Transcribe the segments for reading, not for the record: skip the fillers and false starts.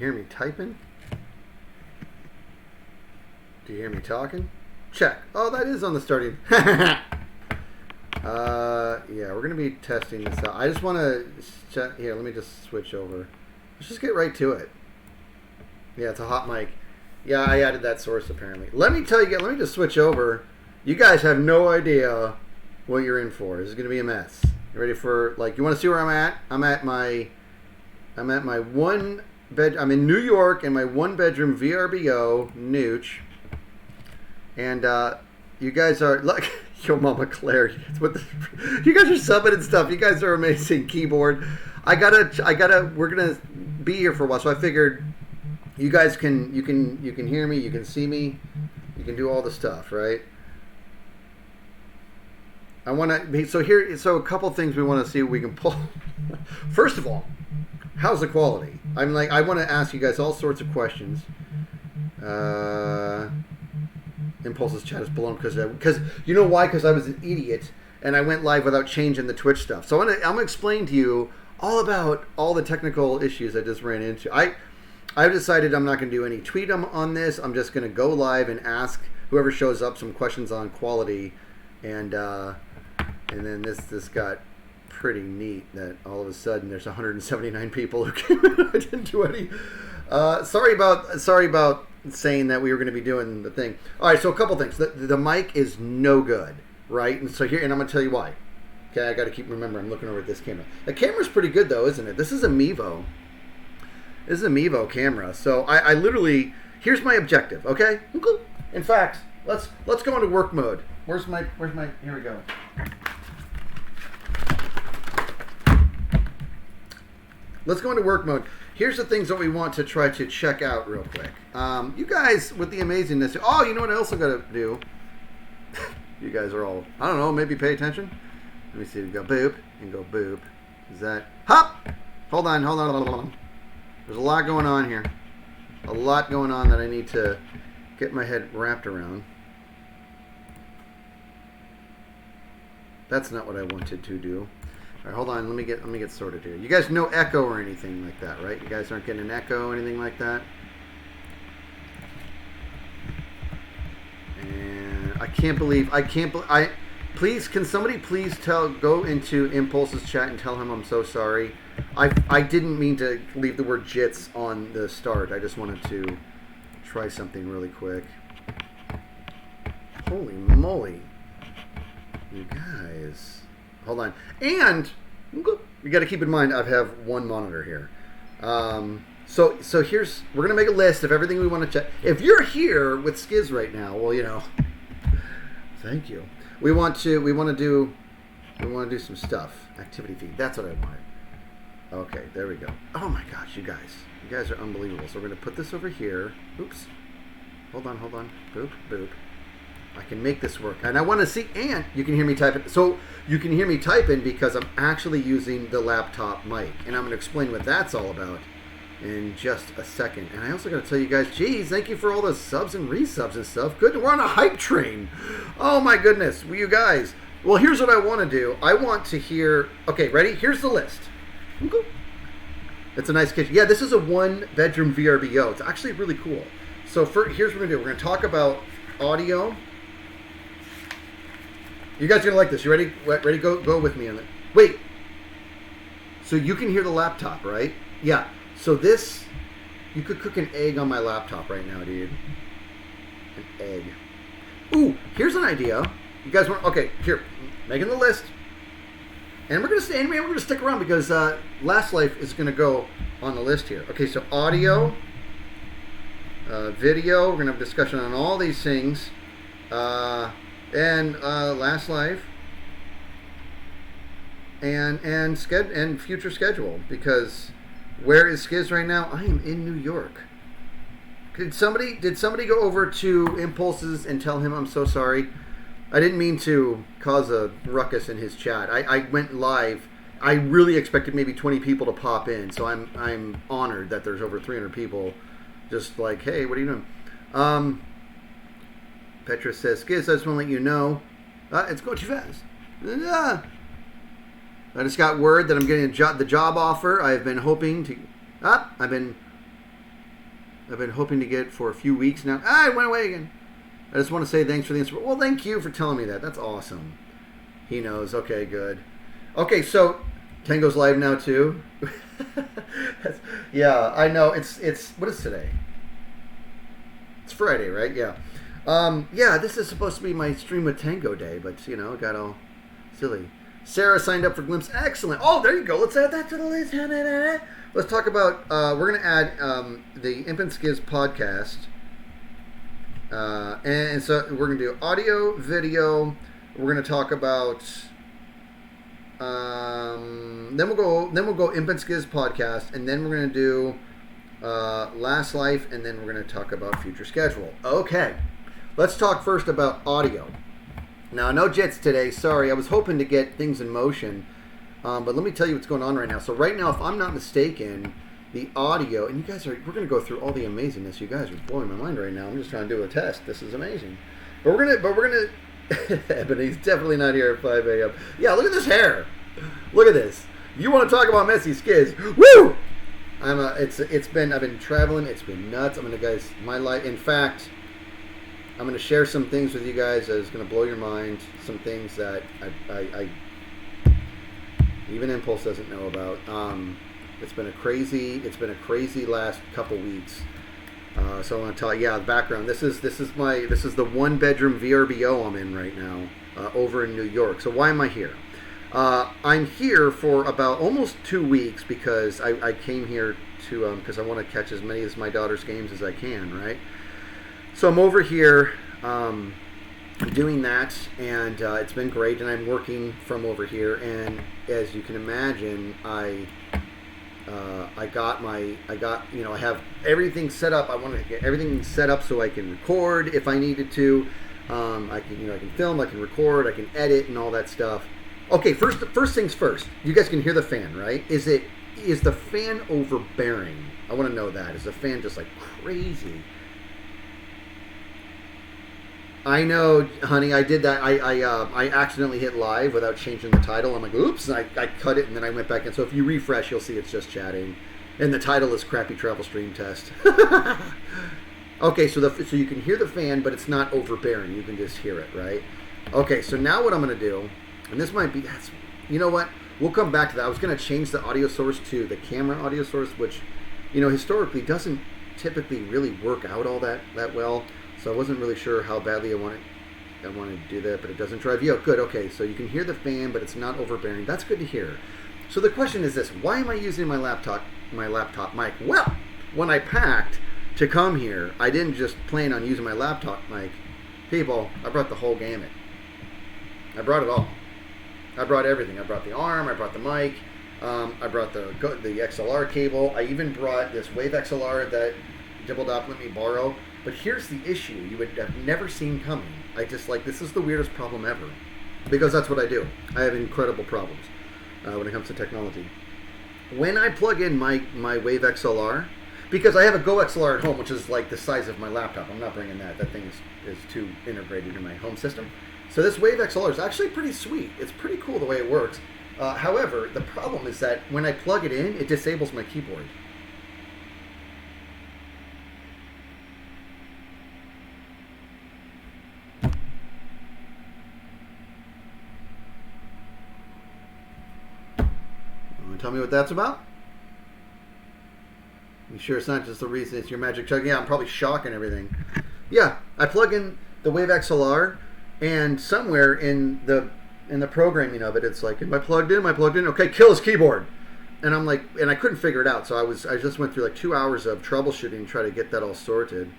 hear me typing? Do you hear me talking? Check. Oh, that is on the starting. Yeah, we're going to be testing this out. I just want to check. Here, let me just switch over. Let's just get right to it. Yeah, it's a hot mic. Yeah, I added that source apparently. Let me tell you, let me just switch over. You guys have no idea what you're in for. This is going to be a mess. You ready for, like, you want to see where I'm at? I'm at my one bed. I'm in New York in my one bedroom VRBO, Nooch. And you guys are, look, yo, Mama Claire, you guys are subbing and stuff. You guys are amazing. Keyboard. We're gonna be here for a while, so I figured you guys you can hear me, you can see me, you can do all the stuff, right? So a couple things we want to see if we can pull. First of all, how's the quality? I want to ask you guys all sorts of questions. Impulse's chat is blown because you know why? Because I was an idiot and I went live without changing the Twitch stuff. So I'm gonna explain to you all about all the technical issues I just ran into. I've decided I'm not gonna do any tweet on this. I'm just gonna go live and ask whoever shows up some questions on quality, and then this got pretty neat that all of a sudden there's 179 people who came in. I didn't do any. Sorry about saying that we were going to be doing the thing. All right, so a couple things. The mic is no good, right? And so here, and I'm going to tell you why. Okay, I got to keep remembering. I'm looking over at this camera. The camera's pretty good though, isn't it? This is a Mevo. This is a Mevo camera. So I literally, here's my objective. Okay. In fact, let's go into work mode. Where's my? Here we go. Let's go into work mode. Here's the things that we want to try to check out real quick. You guys, with the amazingness... Oh, you know what else I got to do? You guys are all... I don't know, maybe pay attention? Let me see. We go boop and go boop. Is that... Hop! Hold on. There's a lot going on here. A lot going on that I need to get my head wrapped around. That's not what I wanted to do. All right, hold on. Let me get sorted here. You guys no echo or anything like that, right? You guys aren't getting an echo or anything like that. And please, can somebody please go into Impulse's chat and tell him I'm so sorry. I didn't mean to leave the word jits on the start. I just wanted to try something really quick. Holy moly. You guys. Hold on. And you got to keep in mind I have one monitor here. So here's, we're going to make a list of everything we want to check. If you're here with Skiz right now, well, you know, thank you. We want to do some stuff. Activity feed. That's what I wanted. Okay, there we go. Oh my gosh, you guys are unbelievable. So we're going to put this over here. Oops. Hold on. Boop, boop. I can make this work. And I want to see, and you can hear me typing. So you can hear me typing because I'm actually using the laptop mic. And I'm going to explain what that's all about in just a second. And I also got to tell you guys, geez, thank you for all the subs and resubs and stuff. Good. We're on a hype train. Oh my goodness. Well, you guys. Well, here's what I want to do. I want to hear, okay, ready? Here's the list. It's a nice kitchen. Yeah, this is a one bedroom VRBO. It's actually really cool. So here's what we're going to do. We're going to talk about audio. You guys are going to like this. You ready? Ready? Go with me on it. Wait. So you can hear the laptop, right? Yeah. So this, you could cook an egg on my laptop right now, dude. An egg. Ooh, here's an idea. You guys want, okay, here, making the list. And we're going to stick around because Last Life is going to go on the list here. Okay, so audio, video, we're going to have a discussion on all these things. And Last Life, and future schedule, because where is Skiz right now? I am in New York. Did somebody go over to Impulses and tell him I'm so sorry? I didn't mean to cause a ruckus in his chat. I went live. I really expected maybe 20 people to pop in, so I'm honored that there's over 300 people. Just like, hey, what are you doing? Petra says, Skiz, I just want to let you know, it's going too fast. I just got word that I'm getting the job offer. I've been hoping to, I've been hoping to get for a few weeks now. Ah, it went away again. I just want to say thanks for the inspiration. Well, thank you for telling me that. That's awesome. He knows. Okay, good. Okay, so Tango's live now too. Yeah, I know. It's what is today? It's Friday, right? Yeah. Yeah, this is supposed to be my stream with Tango day, but you know, it got all silly. Sarah signed up for Glimpse. Excellent. Oh, there you go. Let's add that to the list. Let's talk about. We're going to add the Imp and Skiz podcast, and so we're going to do audio, video. We're going to talk about. Then we'll go Imp and Skiz podcast, and then we're going to do Last Life, and then we're going to talk about future schedule. Okay, let's talk first about audio. Now, no jets today. Sorry, I was hoping to get things in motion, but let me tell you what's going on right now. So right now, if I'm not mistaken, the audio, and you guys we're going to go through all the amazingness. You guys are blowing my mind right now. I'm just trying to do a test. This is amazing. But we're gonna. Ebony's definitely not here at 5 a.m. Yeah, look at this hair. Look at this. You want to talk about messy skiz? Woo! I've been traveling. It's been nuts. My life. In fact, I'm going to share some things with you guys that is going to blow your mind. Some things that I even Impulse doesn't know about. It's been a crazy last couple weeks. So I want to tell you, the background. This is the 1-bedroom VRBO I'm in right now over in New York. So why am I here? I'm here for about almost 2 weeks because I came here to because I want to catch as many of my daughter's games as I can, right? So I'm over here doing that, and it's been great, and I'm working from over here, and as you can imagine, I have everything set up. I want to get everything set up so I can record if I needed to. I can film, I can record, I can edit, and all that stuff. Okay, first things first. You guys can hear the fan, right? Is the fan overbearing? I want to know that. Is the fan just like crazy? I know, honey. I did that. I accidentally hit live without changing the title. I'm like, oops, and I cut it, and then I went back in. So if you refresh, you'll see it's just chatting, and the title is Crappy Travel Stream Test. Okay, so you can hear the fan, but it's not overbearing. You can just hear it, right? Okay, so now what I'm going to do, and this might be, you know what? We'll come back to that. I was going to change the audio source to the camera audio source, which, historically doesn't typically really work out all that well. So I wasn't really sure how badly I wanted to do that, but it doesn't drive you out. Good, okay, so you can hear the fan, but it's not overbearing. That's good to hear. So the question is this: why am I using my laptop mic? Well, when I packed to come here, I didn't just plan on using my laptop mic. People, I brought the whole gamut. I brought it all. I brought everything. I brought the arm, I brought the mic, I brought the XLR cable. I even brought this Wave XLR that Dibble-Dop let me borrow. But here's the issue you would have never seen coming. This is the weirdest problem ever. Because that's what I do. I have incredible problems when it comes to technology. When I plug in my Wave XLR, because I have a Go XLR at home, which is like the size of my laptop. I'm not bringing that. That thing is too integrated in my home system. So this Wave XLR is actually pretty sweet. It's pretty cool the way it works. However, the problem is that when I plug it in, it disables my keyboard. Tell me what that's about? You sure it's not just the reason it's your magic chug? Yeah, I'm probably shocking everything. Yeah, I plug in the Wave XLR, and somewhere in the programming of it, it's like, am I plugged in? Am I plugged in? Okay, kill his keyboard. And I'm like, and I couldn't figure it out. So I just went through like 2 hours of troubleshooting to try to get that all sorted.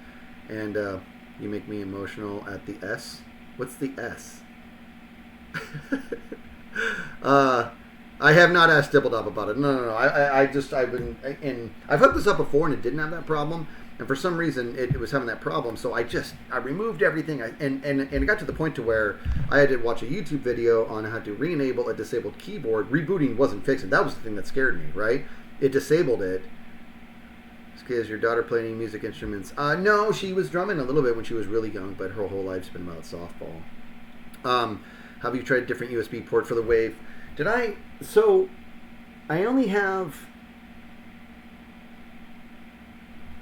And you make me emotional at the S. What's the S? I have not asked Dibble-Dop about it. No. I've hooked this up before and it didn't have that problem. And for some reason, it was having that problem. So I removed everything. And it got to the point to where I had to watch a YouTube video on how to re-enable a disabled keyboard. Rebooting wasn't fixing it. That was the thing that scared me, right? It disabled it. Is your daughter playing any music instruments? No, she was drumming a little bit when she was really young, but her whole life's been about softball. Have you tried a different USB port for the Wave? So I only have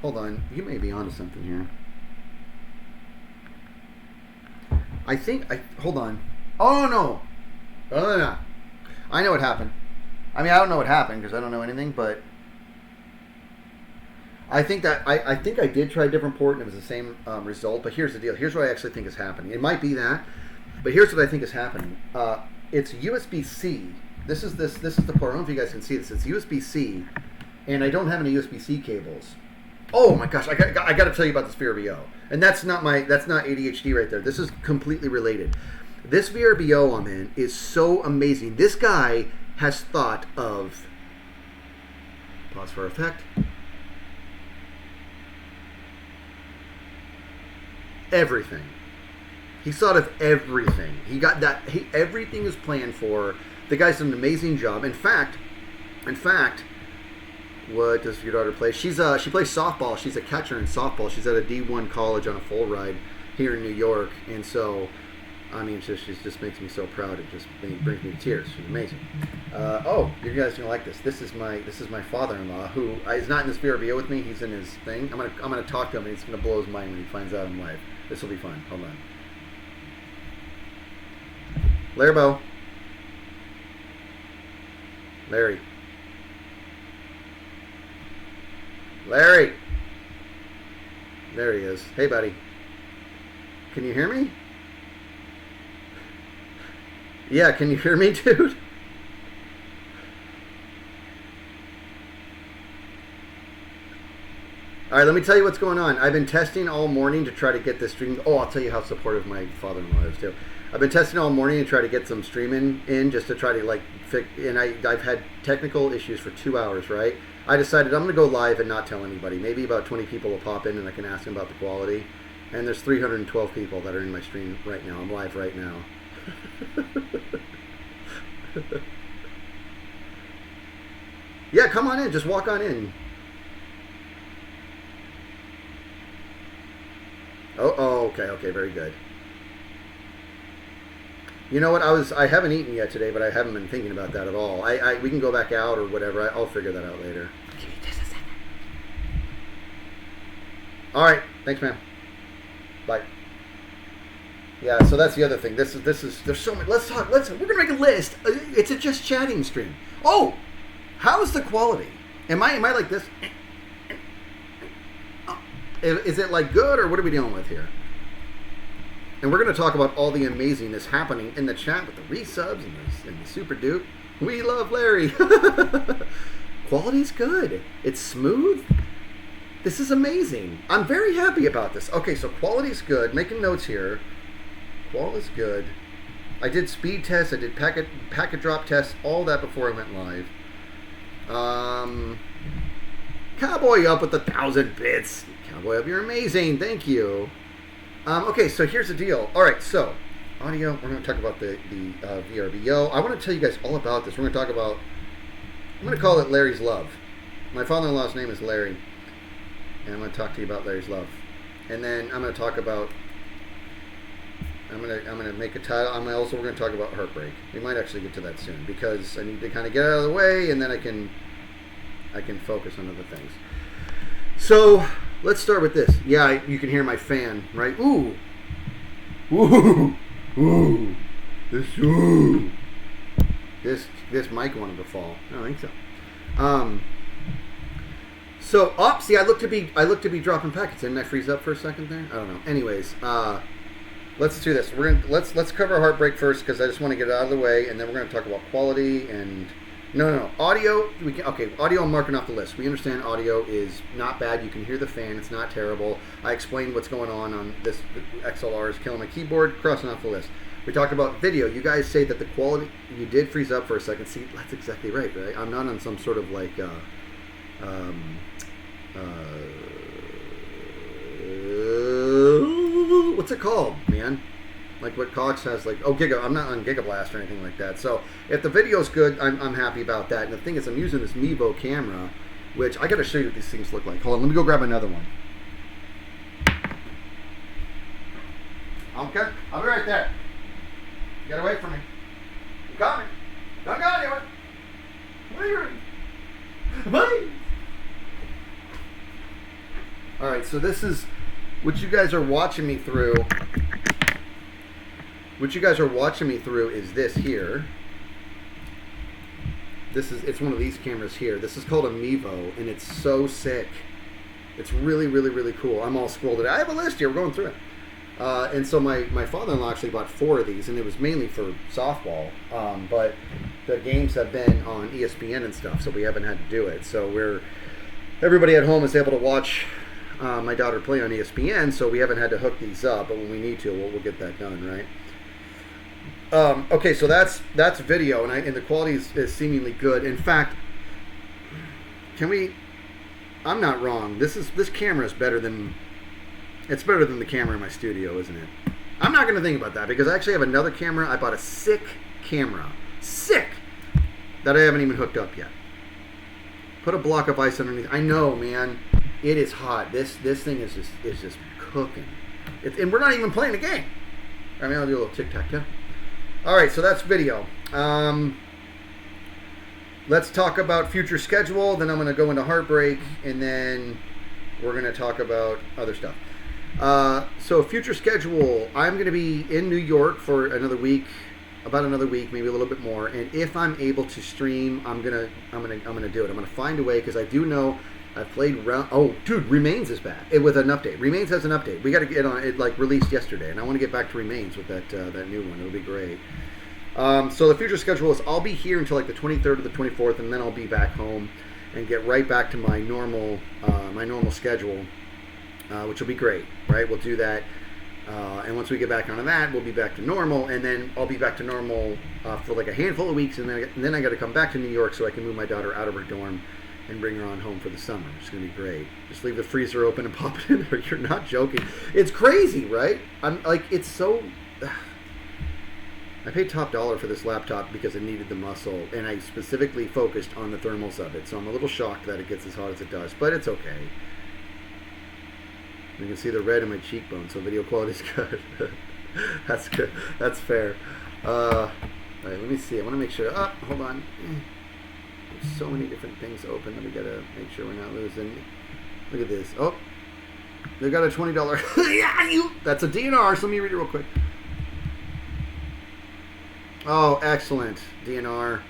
Hold on. You may be onto something here. Hold on. Oh, no. No. I know what happened. I mean, I don't know what happened because I don't know anything, but I think I did try a different port and it was the same result. But here's the deal. Here's what I actually think is happening. It might be that, but here's what I think is happening. It's USB-C. This is the port. I don't know if you guys can see this. It's USB-C, and I don't have any USB-C cables. Oh my gosh! I got to tell you about this VRBO, and that's not ADHD right there. This is completely related. This VRBO I'm in is so amazing. This guy has thought of, pause for effect, everything. He's thought of everything. He got that. Everything is planned for. The guy's done an amazing job. In fact, what does your daughter play? She plays softball. She's a catcher in softball. She's at a D1 college on a full ride here in New York, and so, I mean, she just makes me so proud. It just brings me to tears. She's amazing. Oh, you guys are gonna like this. This is my father-in-law who is not in this VRBO with me. He's in his thing. I'm gonna talk to him, and it's gonna blow his mind when he finds out I'm live. This will be fun. Hold on. Larry. Larry. There he is. Hey, buddy. Can you hear me? Yeah, can you hear me, dude? All right, let me tell you what's going on. I've been testing all morning to try to get this stream. Oh, I'll tell you how supportive my father-in-law is, too. I've been testing all morning to try to get some streaming in just to try to, like, fix. And I've had technical issues for 2 hours, right? I decided I'm going to go live and not tell anybody. Maybe about 20 people will pop in and I can ask them about the quality. And there's 312 people that are in my stream right now. I'm live right now. Yeah, come on in. Just walk on in. Oh, okay, very good. You know what? I haven't eaten yet today, but I haven't been thinking about that at all. We can go back out or whatever. I'll figure that out later. Give me just a second. All right. Thanks, man. Bye. Yeah. So that's the other thing. This is. There's so much. We're gonna make a list. It's a just chatting stream. Oh, how's the quality? Am I like this? Is it like good or what are we dealing with here? And we're going to talk about all the amazingness happening in the chat with the resubs and the super dupe. We love Larry. Quality's good. It's smooth. This is amazing. I'm very happy about this. Okay, so quality's good. Making notes here. Quality's good. I did speed tests. I did packet drop tests. All that before I went live. Cowboy up with 1,000 bits. Cowboy up, you're amazing. Thank you. Okay, so here's the deal. All right, so audio. We're going to talk about the VRBO. I want to tell you guys all about this. We're going to talk about. I'm going to call it Larry's Love. My father-in-law's name is Larry, and I'm going to talk to you about Larry's Love. And then I'm going to talk about. I'm going to make a title. We're going to talk about heartbreak. We might actually get to that soon because I need to kind of get out of the way, and then I can focus on other things. So let's start with this. Yeah, you can hear my fan, right? Ooh. This mic wanted to fall. I don't think so. See, I look to be dropping packets. Didn't I freeze up for a second there? I don't know. Anyways, let's do this. Let's cover heartbreak first because I just want to get it out of the way, and then we're going to talk about quality and. No. Audio, audio I'm marking off the list. We understand audio is not bad. You can hear the fan. It's not terrible. I explained what's going on this XLR is killing my keyboard, crossing off the list. We talked about video. You guys say that the quality, you did freeze up for a second. See, that's exactly right? I'm not on some sort of like, what's it called, man? Like what Cox has, like, I'm not on Gigablast or anything like that. So if the video's good, I'm happy about that. And the thing is, I'm using this Mevo camera, which I got to show you what these things look like. Hold on, let me go grab another one. Okay, I'll be right there. Get away from me. I'm coming. Don't go anywhere. What are you doing? Buddy. All right, so this is what you guys are watching me through. What you guys are watching me through is this here. It's one of these cameras here. This is called a Mevo, and it's so sick. It's really, really, really cool. I'm all scrolled. I have a list here. We're going through it. And so my father-in-law actually bought 4 of these, and it was mainly for softball. But the games have been on ESPN and stuff, so we haven't had to do it. So everybody at home is able to watch my daughter play on ESPN, so we haven't had to hook these up. But when we need to, we'll get that done, right? Okay, so that's video, and the quality is seemingly good. In fact, I'm not wrong. This camera is better than the camera in my studio, isn't it? I'm not going to think about that because I actually have another camera. I bought a sick camera, that I haven't even hooked up yet. Put a block of ice underneath. I know, man. It is hot. This thing is just cooking. And we're not even playing a game. I mean, I'll do a little tic-tac-toe. All right, so that's video. Let's talk about future schedule. Then I'm going to go into heartbreak, and then we're going to talk about other stuff. So future schedule. I'm going to be in New York for about another week, maybe a little bit more. And if I'm able to stream, I'm gonna do it. I'm gonna find a way because I do know I've played round. Oh, dude, Remains is back with an update. Remains has an update. We got to get on it. Like released yesterday, and I want to get back to Remains with that new one. It'll be great. So the future schedule is I'll be here until like the 23rd or the 24th, and then I'll be back home and get right back to my normal schedule, which will be great. Right, we'll do that. And once we get back onto that, we'll be back to normal, and then I'll be back to normal for like a handful of weeks, and then I got to come back to New York so I can move my daughter out of her dorm and bring her on home for the summer. It's going to be great. Just leave the freezer open and pop it in there. You're not joking. It's crazy, right? I'm like, it's so... I paid top dollar for this laptop because it needed the muscle, and I specifically focused on the thermals of it, so I'm a little shocked that it gets as hot as it does, but it's okay. You can see the red in my cheekbone, so video quality is good. That's good. That's fair. All right, let me see. I want to make sure. Oh, hold on. There's so many different things open that we gotta make sure we're not losing. Look at this. Oh, they got a $20. That's a DNR. So let me read it real quick. Oh, excellent, DNR.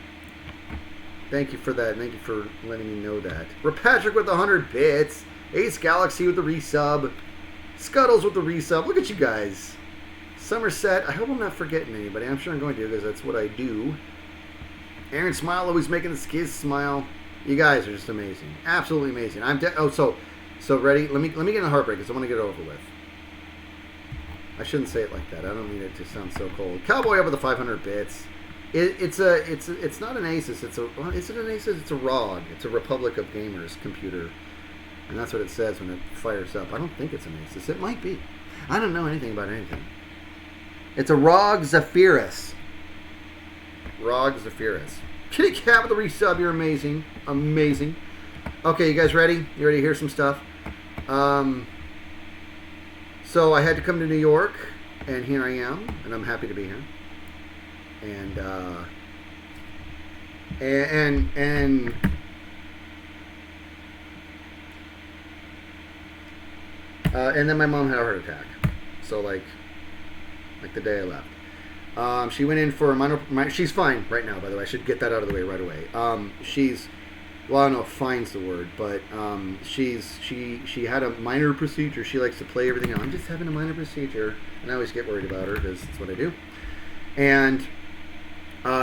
Thank you for that. Thank you for letting me know that. Patrick with 100 bits. Ace Galaxy with the resub. Scuttles with the resub. Look at you guys. Somerset. I hope I'm not forgetting anybody. I'm sure I'm going to because that's what I do. Aaron Smile always making the skiz smile. You guys are just amazing. Absolutely amazing. So ready? Let me get in a heartbreak because I want to get it over with. I shouldn't say it like that. I don't mean it to sound so cold. Cowboy up with the 500 bits. It's not an Asus. Is it an Asus? It's a ROG. It's a Republic of Gamers computer. And that's what it says when it fires up. I don't think it's an Asus. It might be. I don't know anything about anything. It's a ROG Zephyrus. ROG Zephyrus. Kitty Cat with the resub. You're amazing. Amazing. Okay, you guys ready? You ready to hear some stuff? So I had to come to New York, and here I am, and I'm happy to be here. And then my mom had a heart attack. So like the day I left. She went in for a minor. She's fine right now, by the way. I should get that out of the way right away. Well, I don't know if fine's the word, but she had a minor procedure. She likes to play everything out. I'm just having a minor procedure, and I always get worried about her because that's what I do. And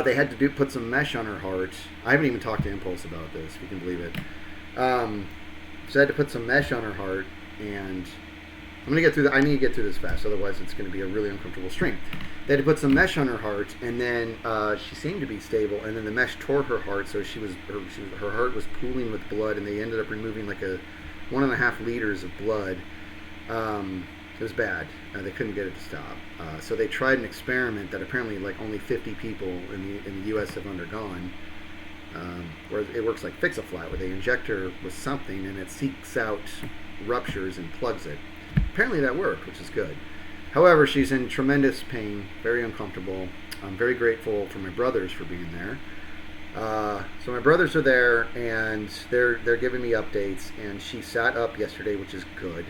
they had to put some mesh on her heart. I haven't even talked to Impulse about this, if you can believe it. So I had to put some mesh on her heart, and I'm gonna get through. I need to get through this fast, otherwise it's going to be a really uncomfortable stream. They had to put some mesh on her heart, and then she seemed to be stable, and then the mesh tore her heart, so her heart was pooling with blood, and they ended up removing like 1.5 liters of blood. It was bad. They couldn't get it to stop. So they tried an experiment that apparently like only 50 people in the U.S. have undergone, where it works like Fix-A-Flat, where they inject her with something, and it seeks out ruptures and plugs it. Apparently that worked, which is good. However, she's in tremendous pain, very uncomfortable. I'm very grateful for my brothers for being there. So my brothers are there, and they're giving me updates. And she sat up yesterday, which is good.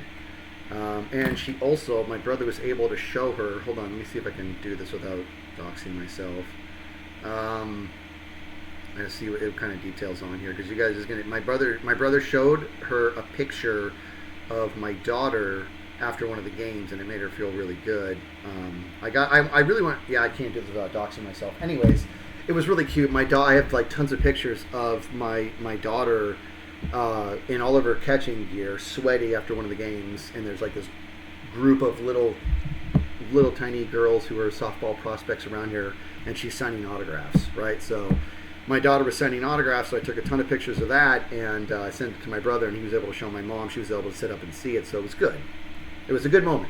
And she also, my brother was able to show her. Hold on, let me see if I can do this without doxing myself. I see what kind of details on here, because you guys is gonna. My brother showed her a picture of my daughter after one of the games, and it made her feel really good. I really want. Yeah, I can't do this without doxing myself. Anyways, it was really cute. I have like tons of pictures of my daughter in all of her catching gear, sweaty after one of the games, and there's like this group of little tiny girls who are softball prospects around here, and she's signing autographs, right? So my daughter was signing autographs, so I took a ton of pictures of that, and I sent it to my brother, and he was able to show my mom. She was able to sit up and see it, so it was good. It was a good moment.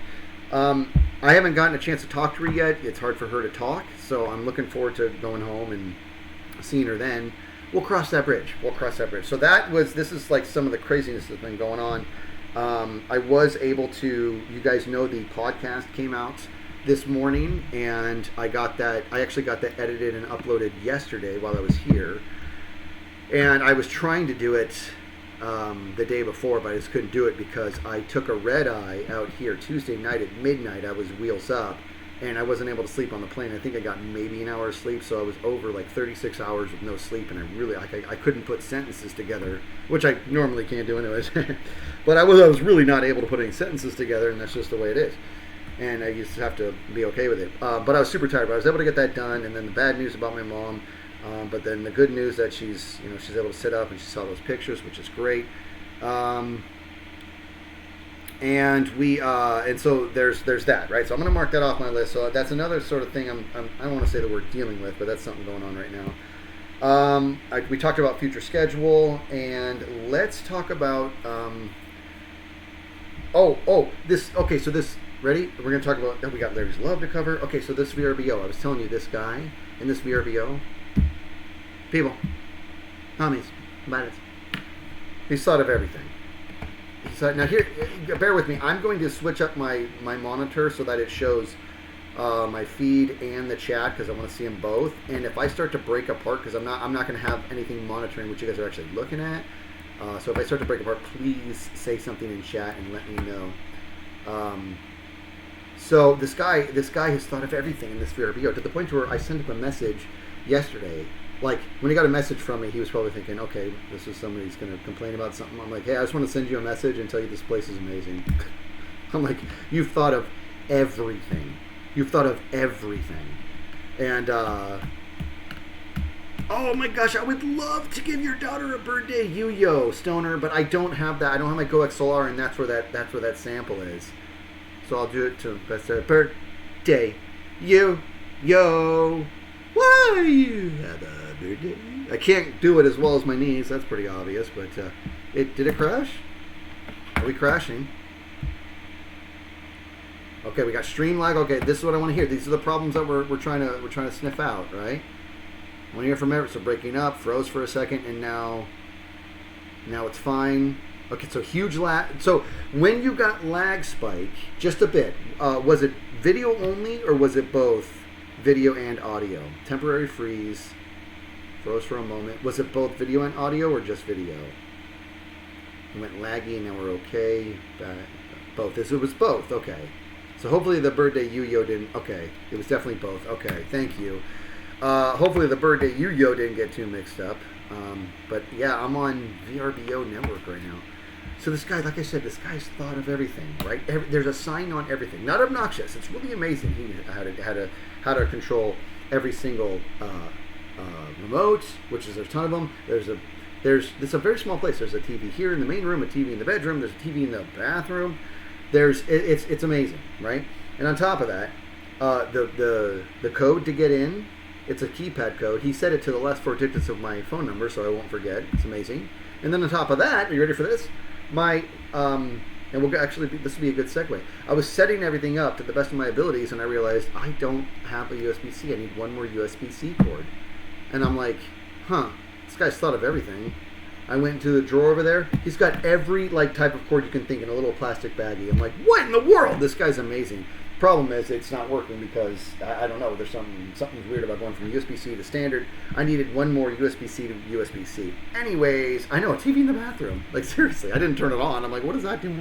I haven't gotten a chance to talk to her yet. It's hard for her to talk, so I'm looking forward to going home and seeing her then. We'll cross that bridge. So this is like some of the craziness that's been going on. I was able to, you guys know the podcast came out this morning, and I actually got that edited and uploaded yesterday while I was here. And I was trying to do it the day before, but I just couldn't do it because I took a red eye out here Tuesday night at midnight. I was wheels up, and I wasn't able to sleep on the plane. I think I got maybe an hour of sleep, so I was over like 36 hours with no sleep, and I couldn't put sentences together, which I normally can't do anyways. But I was really not able to put any sentences together, and that's just the way it is. And I just have to be okay with it. But I was super tired, but I was able to get that done. And then the bad news about my mom, but then the good news that she's able to sit up and she saw those pictures, which is great. And so there's that, right? So I'm going to mark that off my list. So that's another sort of thing I don't want to say the word dealing with, but that's something going on right now. We talked about future schedule, and let's talk about ready? We're going to talk about, we got Larry's Love to cover. Okay, so this VRBO. I was telling you, this guy in this VRBO, people, homies, buddies, he's thought of everything. Now here, bear with me. I'm going to switch up my monitor so that it shows my feed and the chat, because I want to see them both. And if I start to break apart, because I'm not going to have anything monitoring what you guys are actually looking at. So if I start to break apart, please say something in chat and let me know. So this guy has thought of everything in this VRBO, to the point where I sent him a message yesterday. Like, when he got a message from me, he was probably thinking, okay, this is somebody who's going to complain about something. I'm like, hey, I just want to send you a message and tell you this place is amazing. I'm like, you've thought of everything. And, oh my gosh, I would love to give your daughter a birthday Yo Stoner, but I don't have that. I don't have my Go XLR, and that's where that sample is. So I'll do it to best birthday Yo. Why you have a birthday? I can't do it as well as my niece. That's pretty obvious. But did it crash? Are we crashing? Okay, we got stream lag. Okay, this is what I want to hear. These are the problems that we're trying to sniff out, right? I want to hear from Everett. So breaking up, froze for a second, and now it's fine. Okay, so huge lag. So when you got lag spike, just a bit, was it video only, or was it both video and audio? Temporary freeze, froze for a moment. Was it both video and audio, or just video? It went laggy, and now we're okay. Both. It was both. Okay. So hopefully the birthday Yo didn't. Okay, it was definitely both. Okay, thank you. Hopefully the birthday Yo didn't get too mixed up. But yeah, I'm on VRBO network right now. So this guy, like I said, this guy's thought of everything, right? There's a sign on everything. Not obnoxious. It's really amazing how to control every single remote, which is there's a ton of them. It's a very small place. There's a TV here in the main room, a TV in the bedroom. There's a TV in the bathroom. It's amazing, right? And on top of that, the code to get in, it's a keypad code. He set it to the last 4 digits of my phone number, so I won't forget. It's amazing. And then on top of that, are you ready for this? And this will be a good segue. I was setting everything up to the best of my abilities, and I realized I don't have a USB-C. I need one more USB-C cord. And I'm like, this guy's thought of everything. I went into the drawer over there. He's got every like type of cord you can think in a little plastic baggie. I'm like, what in the world? This guy's amazing. Problem is, it's not working because I don't know. There's something's weird about going from USB-C to standard. I needed one more USB-C to USB-C. Anyways, I know a TV in the bathroom. Like seriously, I didn't turn it on. I'm like, what is that doing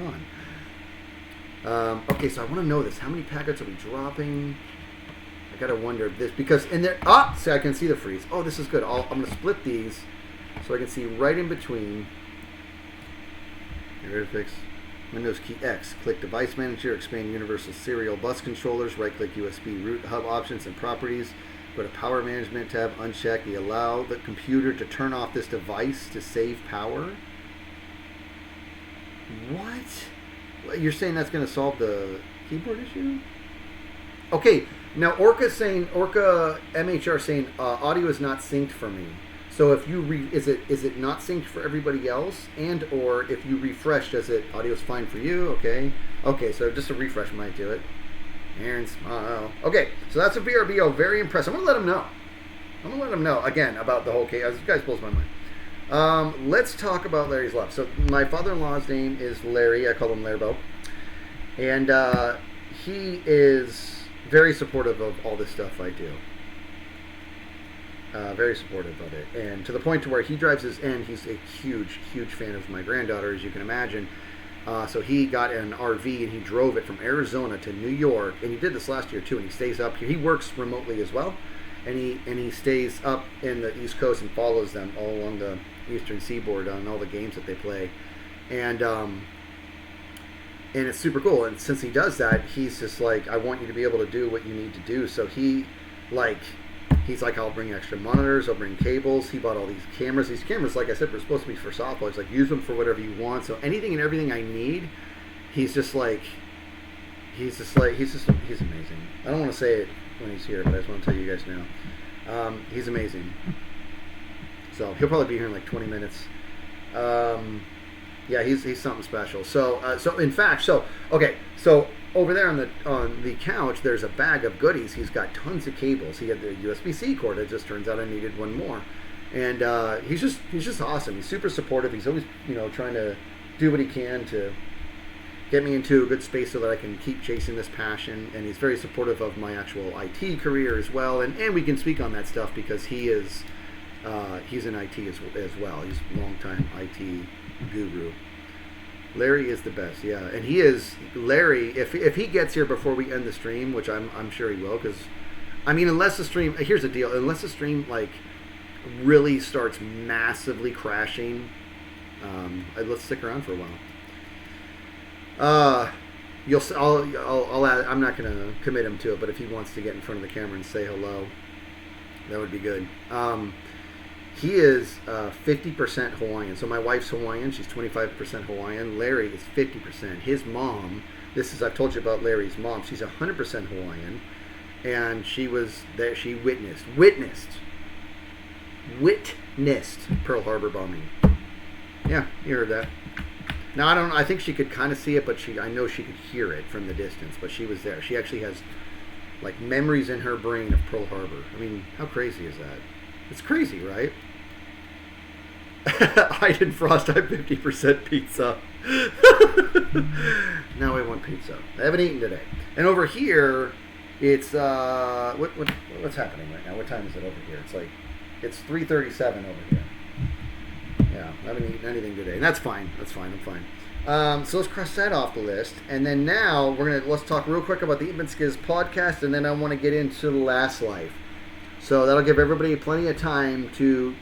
on? Okay, so I want to know this. How many packets are we dropping? I gotta wonder if this because in there. See, I can see the freeze. Oh, this is good. I'm gonna split these so I can see right in between. Get rid of fix. Windows key X. Click Device Manager. Expand Universal Serial Bus Controllers. Right-click USB Root Hub Options and Properties. Go to Power Management tab. Uncheck the Allow the computer to turn off this device to save power. What? You're saying that's going to solve the keyboard issue? Okay. Now Orca MHR saying audio is not synced for me. So if you is it not synced for everybody else, and or if you refresh, does it audio's fine for you? Okay, so just a refresh might do it. Aaron smile. Okay, so that's a VRBO. Very impressed. I'm gonna let him know again about the whole case. This guy blows my mind. Let's talk about Larry's Love. So my father-in-law's name is Larry. I call him Larbo, and he is very supportive of all this stuff I do. Very supportive of it, and to the point to where he drives his end. He's a huge fan of my granddaughter, as you can imagine. So he got an RV and he drove it from Arizona to New York, and he did this last year too. And he stays up here. He works remotely as well, and he stays up in the East Coast and follows them all along the Eastern Seaboard on all the games that they play, and it's super cool. And since he does that, he's just like, I want you to be able to do what you need to do. So he's like, I'll bring extra monitors, I'll bring cables. He bought all these cameras. These cameras, like I said, were supposed to be for softball. He's like, use them for whatever you want. So anything and everything I need, he's amazing. I don't want to say it when he's here, but I just want to tell you guys now. He's amazing. So he'll probably be here in like 20 minutes. Yeah, he's something special. So over there on the couch, there's a bag of goodies. He's got tons of cables. He had the USB-C cord. It just turns out I needed one more, and he's just awesome. He's super supportive. He's always trying to do what he can to get me into a good space so that I can keep chasing this passion. And he's very supportive of my actual IT career as well. And we can speak on that stuff because he's in IT as well. He's a long-time IT guru. Larry is the best, yeah, and he is Larry. If he gets here before we end the stream, which I'm sure he will, because I mean, unless the stream, here's the deal, unless the stream like really starts massively crashing, let's stick around for a while. I'm not gonna commit him to it, but if he wants to get in front of the camera and say hello, that would be good. He is 50% Hawaiian. So my wife's Hawaiian. She's 25% Hawaiian. Larry is 50%. His mom, I've told you about Larry's mom. She's 100% Hawaiian. And she was there. She witnessed Pearl Harbor bombing. Yeah, you heard that. Now, I think she could kind of see it, but I know she could hear it from the distance. But she was there. She actually has like memories in her brain of Pearl Harbor. I mean, how crazy is that? It's crazy, right? I did Frost. I have 50% pizza. Now I want pizza. I haven't eaten today. And over here, it's what's happening right now? What time is it over here? It's 3:37 over here. Yeah, I haven't eaten anything today, and that's fine. I'm fine. So let's cross that off the list, and then now let's talk real quick about the Even Skiz podcast, and then I want to get into the Last Life. So that'll give everybody plenty of time to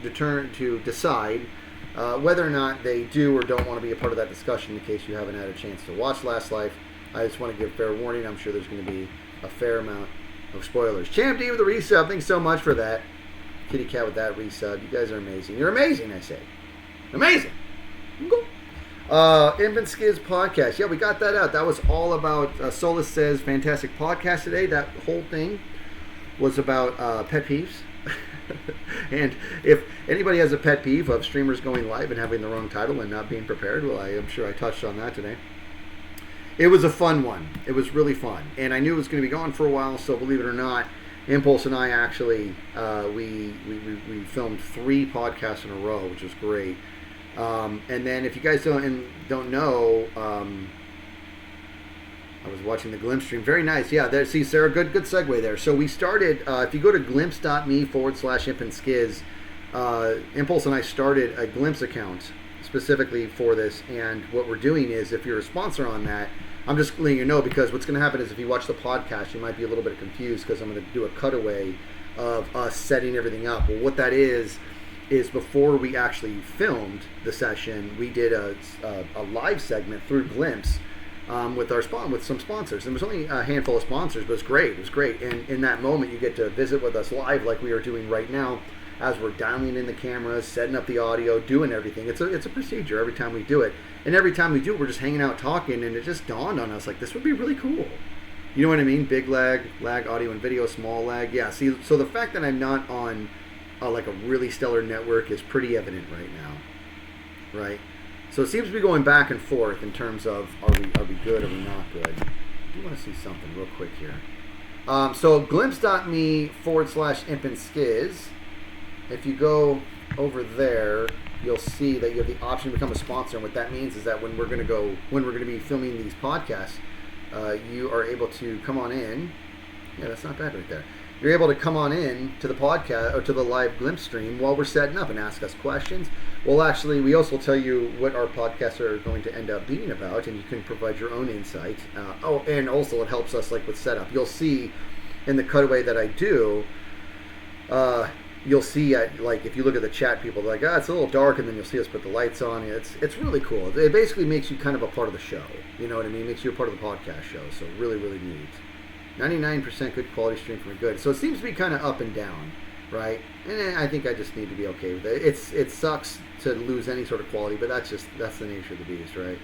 decide whether or not they do or don't want to be a part of that discussion in case you haven't had a chance to watch Last Life. I just want to give fair warning. I'm sure there's going to be a fair amount of spoilers. Champ D with the resub. Thanks so much for that. Kitty Cat with that resub. You guys are amazing. You're amazing, I say. Amazing. Infant Skiz podcast. Yeah, we got that out. That was all about Solus Says Fantastic Podcast today. That whole thing was about pet peeves. And if anybody has a pet peeve of streamers going live and having the wrong title and not being prepared, well, I am sure I touched on that today. It was a fun one. It was really fun. And I knew it was going to be gone for a while, so believe it or not, Impulse and I actually, we filmed 3 podcasts in a row, which was great. And then if you guys don't know, I was watching the Glimpse stream. Very nice. Yeah, there. See, Sarah, good segue there. So we started, if you go to glimpse.me/imp and skiz, Impulse and I started a Glimpse account specifically for this. And what we're doing is, if you're a sponsor on that, I'm just letting you know, because what's going to happen is if you watch the podcast, you might be a little bit confused because I'm going to do a cutaway of us setting everything up. Well, what that is before we actually filmed the session, we did a live segment through Glimpse with some sponsors. And there was only a handful of sponsors, but it was great. It was great. And in that moment, you get to visit with us live like we are doing right now, as we're dialing in the cameras, setting up the audio, doing everything. It's a procedure every time we do it. And every time we do it, we're just hanging out talking, and it just dawned on us, like, this would be really cool. You know what I mean? Big lag, audio and video, small lag. Yeah, see, so the fact that I'm not on like a really stellar network is pretty evident right now, right? So it seems to be going back and forth in terms of are we good, are we not good? I do want to see something real quick here. So glimpse.me/imp and skiz. If you go over there, you'll see that you have the option to become a sponsor. And what that means is that when we're going to be filming these podcasts, you are able to come on in. Yeah, that's not bad right there. You're able to come on in to the podcast or to the live Glimpse stream while we're setting up and ask us questions. Well, actually, we also tell you what our podcasts are going to end up being about, and you can provide your own insight. And also it helps us like with setup. You'll see in the cutaway that I do, you'll see like if you look at the chat, people are like, it's a little dark, and then you'll see us put the lights on. It's really cool. It basically makes you kind of a part of the show. You know what I mean? It makes you a part of the podcast show. So really, really neat. 99% good quality stream from good. So it seems to be kind of up and down, right? And I think I just need to be okay with it. It sucks to lose any sort of quality, but that's the nature of the beast, right?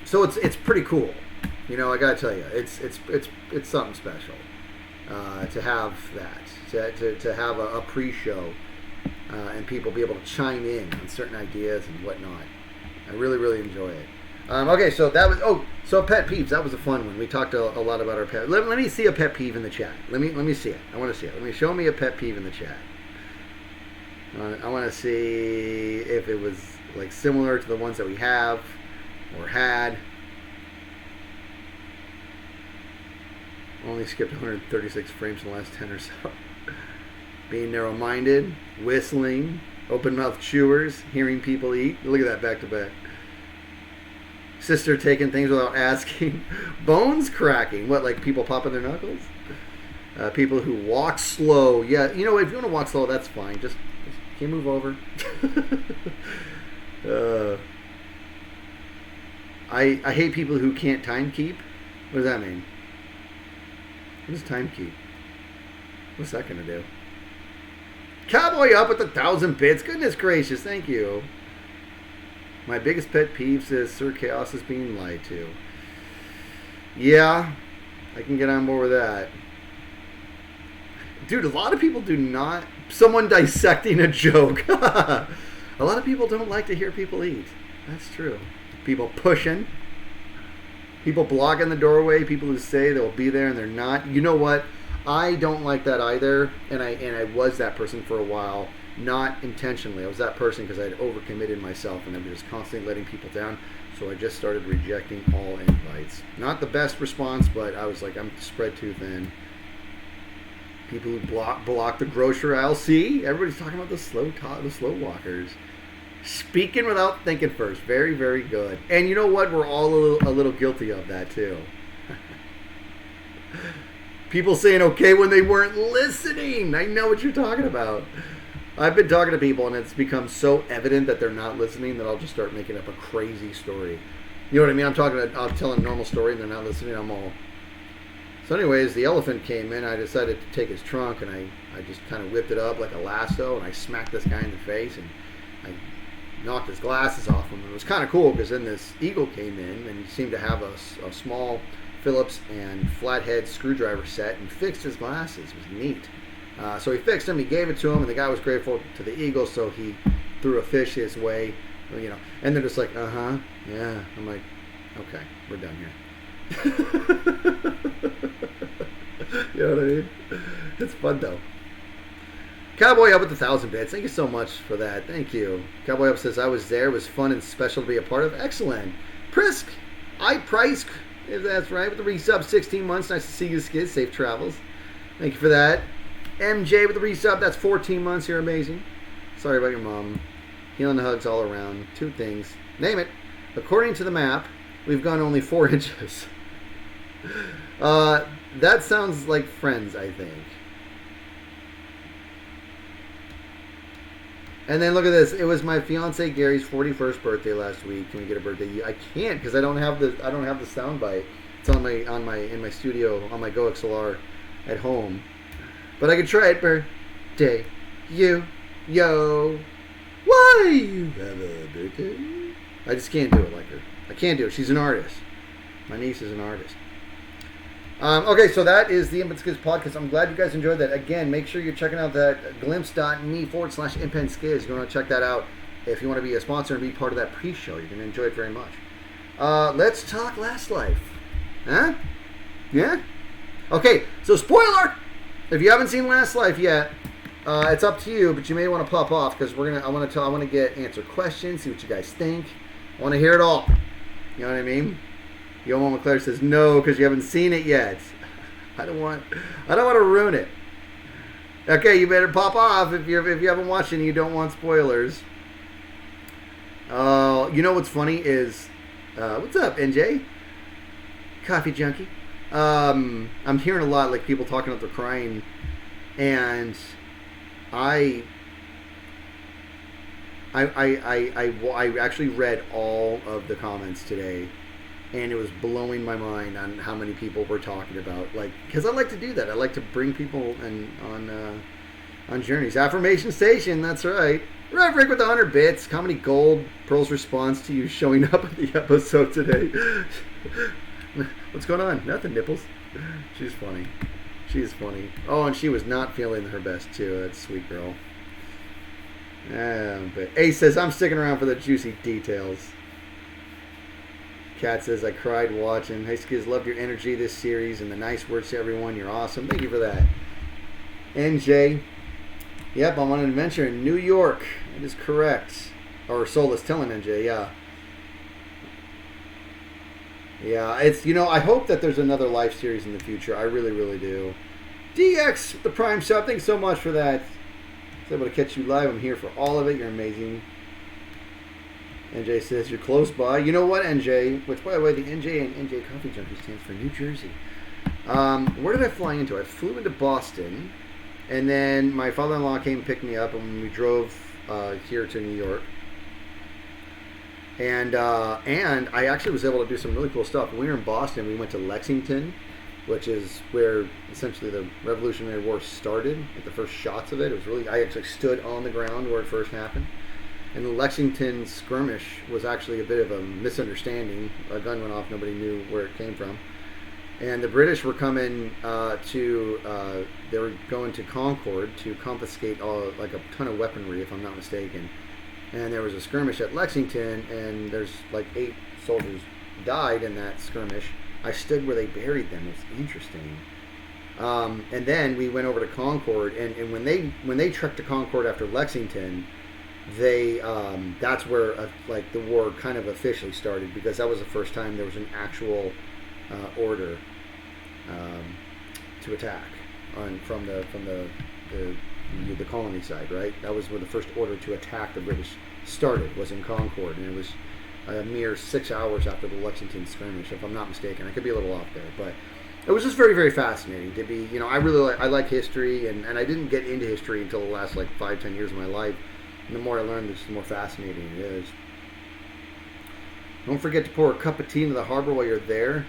So it's pretty cool. You know, I gotta tell you, it's something special to have that, to have a pre-show and people be able to chime in on certain ideas and whatnot. I really, really enjoy it. Okay, so that was so pet peeves. That was a fun one. We talked a lot about our pet. Let me see a pet peeve in the chat. Let me see it. I want to see it. Let me show me a pet peeve in the chat. I want to see if it was like similar to the ones that we have or had. Only skipped 136 frames in the last 10 or so. Being narrow-minded, whistling, open-mouthed chewers, hearing people eat. Look at that back to back. Sister taking things without asking. Bones cracking. What, like people popping their knuckles? People who walk slow. Yeah, you know, if you want to walk slow, that's fine. Just can you move over? I hate people who can't time keep. What does that mean? What does time keep? What's that going to do? Cowboy up with 1,000 bits. Goodness gracious, thank you. My biggest pet peeve says Sir Chaos is being lied to. Yeah, I can get on board with that. Dude, a lot of people do not... Someone dissecting a joke. A lot of people don't like to hear people eat. That's true. People pushing. People blocking the doorway. People who say they'll be there and they're not. You know what? I don't like that either. And I was that person for a while. Not intentionally. I was that person because I had overcommitted myself and I was just constantly letting people down. So I just started rejecting all invites. Not the best response, but I was like, I'm spread too thin. People who block the grocery aisle. See, everybody's talking about the slow walkers. Speaking without thinking first. Very, very good. And you know what? We're all a little guilty of that too. People saying okay when they weren't listening. I know what you're talking about. I've been talking to people and it's become so evident that they're not listening that I'll just start making up a crazy story. You know what I mean? I'm telling a normal story and they're not listening. I'm all... So anyways, the elephant came in. I decided to take his trunk and I just kind of whipped it up like a lasso and I smacked this guy in the face and I knocked his glasses off him. And it was kind of cool because then this eagle came in and he seemed to have a small Phillips and flathead screwdriver set and fixed his glasses. It was neat. So he fixed him, he gave it to him, and the guy was grateful to the eagle, so he threw a fish his way, you know. And they're just like, yeah. I'm like, okay, we're done here. You know what I mean? It's fun, though. Cowboy Up with 1,000 bits. Thank you so much for that. Thank you. Cowboy Up says, I was there. It was fun and special to be a part of. Excellent. Prisk. Price, if that's right, with the resub. 16 months. Nice to see you, Skid. Safe travels. Thank you for that. MJ with the resub. That's 14 months. You're amazing. Sorry about your mom. Healing hugs all around. 2 things. Name it. According to the map, we've gone only 4 inches. That sounds like Friends, I think. And then look at this. It was my fiance Gary's 41st birthday last week. Can we get a birthday? I can't because I don't have the sound bite. It's in my studio on my Go XLR at home. But I could try it. Birthday, yo. Why you have a birthday? I just can't do it like her. I can't do it. She's an artist. My niece is an artist. Okay, so that is the Imp and Skids podcast. I'm glad you guys enjoyed that. Again, make sure you're checking out that glimpse.me/imp-and-skids. You're going to check that out if you want to be a sponsor and be part of that pre-show. You're going to enjoy it very much. Let's talk Last Life. Huh? Yeah? Okay, so spoiler! If you haven't seen Last Life yet, it's up to you, but you may want to pop off because I want to answer questions, see what you guys think. I want to hear it all. You know what I mean? Yomo McClare says no because you haven't seen it yet. I don't want to ruin it. Okay, you better pop off if you haven't watched it and you don't want spoilers. You know what's funny is what's up, NJ? Coffee junkie. I'm hearing a lot like people talking up their crying, and I actually read all of the comments today. And it was blowing my mind on how many people were talking about, because I like to do that. I like to bring people on journeys. Affirmation Station, that's right. Right, Rick with 100 bits. Comedy Gold. Pearl's response to you showing up at the episode today. What's going on? Nothing, Nipples. She's funny. She's funny. Oh, and she was not feeling her best too. That sweet girl. But Ace says I'm sticking around for the juicy details. Kat says, I cried watching. Hey, Skids, loved your energy this series and the nice words to everyone. You're awesome. Thank you for that. NJ. Yep, I'm on an adventure in New York. That is correct. Or Solus telling NJ, yeah. Yeah, it's, I hope that there's another live series in the future. I really, really do. DX, the Prime Sub, thanks so much for that. I was able to catch you live. I'm here for all of it. You're amazing. NJ says you're close by. You know what, NJ? Which, by the way, the NJ and NJ Coffee Junkie stands for New Jersey. Where did I fly into? I flew into Boston, and then my father-in-law came and picked me up, and we drove here to New York. And I actually was able to do some really cool stuff. When we were in Boston, we went to Lexington, which is where essentially the Revolutionary War started. Like the first shots of it. It was really. I actually stood on the ground where it first happened. And the Lexington skirmish was actually a bit of a misunderstanding. A gun went off. Nobody knew where it came from. And the British were coming they were going to Concord to confiscate like a ton of weaponry, if I'm not mistaken. And there was a skirmish at Lexington, and there's like 8 soldiers died in that skirmish. I stood where they buried them. It's interesting. And then we went over to Concord, and when they trekked to Concord after Lexington, they that's where like the war kind of officially started, because that was the first time there was an actual order to attack from the colony side, right? That was where the first order to attack the British started, was in Concord, and it was a mere 6 hours after the Lexington skirmish, if I'm not mistaken. I could be a little off there, but it was just very, very fascinating to be. I like history, and I didn't get into history until the last 5-10 years of my life. And the more I learn, the more fascinating it is. Don't forget to pour a cup of tea into the harbor while you're there.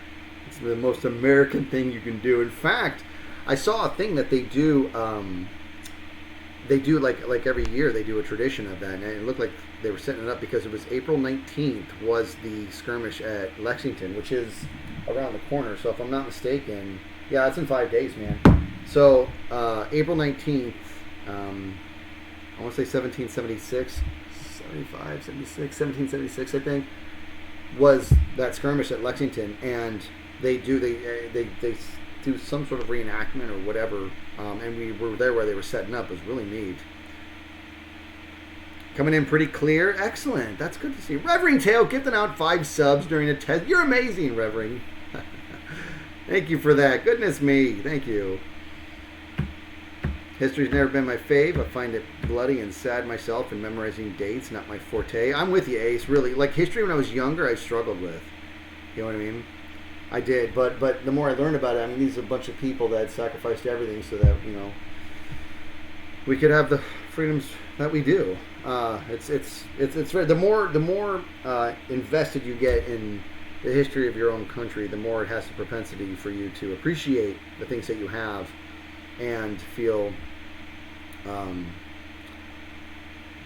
It's the most American thing you can do. In fact, I saw a thing that they do. They do like every year. They do a tradition of that, and it looked like they were setting it up because it was April 19th was the skirmish at Lexington, which is around the corner. So if I'm not mistaken, yeah, it's in 5 days, man. So April 19th. I want to say 1776, 75, 76, 1776, I think, was that skirmish at Lexington, and they do some sort of reenactment or whatever, and we were there where they were setting up. It was really neat. Coming in pretty clear. Excellent. That's good to see. Revering Tail gifting out 5 subs during a test. You're amazing, Revering. Thank you for that. Goodness me. Thank you. History's never been my fave. I find it bloody and sad myself, and memorizing dates, not my forte. I'm with you, Ace. Really. Like, history when I was younger, I struggled with. You know what I mean? I did. But the more I learned about it, I mean, these are a bunch of people that sacrificed everything so that, you know, we could have the freedoms that we do. It's right. The more invested you get in the history of your own country, the more it has the propensity for you to appreciate the things that you have and feel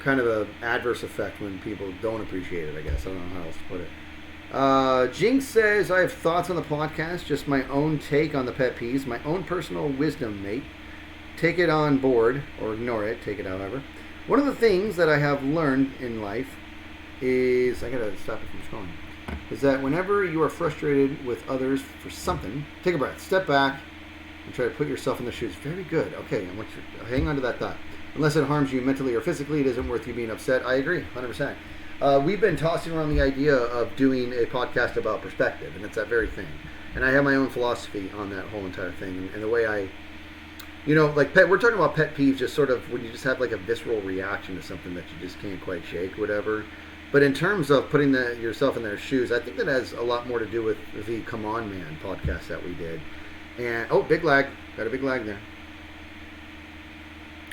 kind of an adverse effect when people don't appreciate it, I guess. I don't know how else to put it. Jinx says, I have thoughts on the podcast, just my own take on the pet peeves, my own personal wisdom, mate. Take it on board, or ignore it, take it however. One of the things that I have learned in life is, I gotta stop it from scrolling, is that whenever you are frustrated with others for something, take a breath, step back, and try to put yourself in their shoes. Very good. Okay, I want you to hang on to that thought. Unless it harms you mentally or physically, it isn't worth you being upset. I agree, 100%. We've been tossing around the idea of doing a podcast about perspective, and it's that very thing. And I have my own philosophy on that whole entire thing, and the way I, you know, like we're talking about pet peeves, just sort of when you just have like a visceral reaction to something that you just can't quite shake, whatever. But in terms of putting yourself in their shoes, I think that has a lot more to do with the Come On Man podcast that we did. And, oh, big lag. Got a big lag there.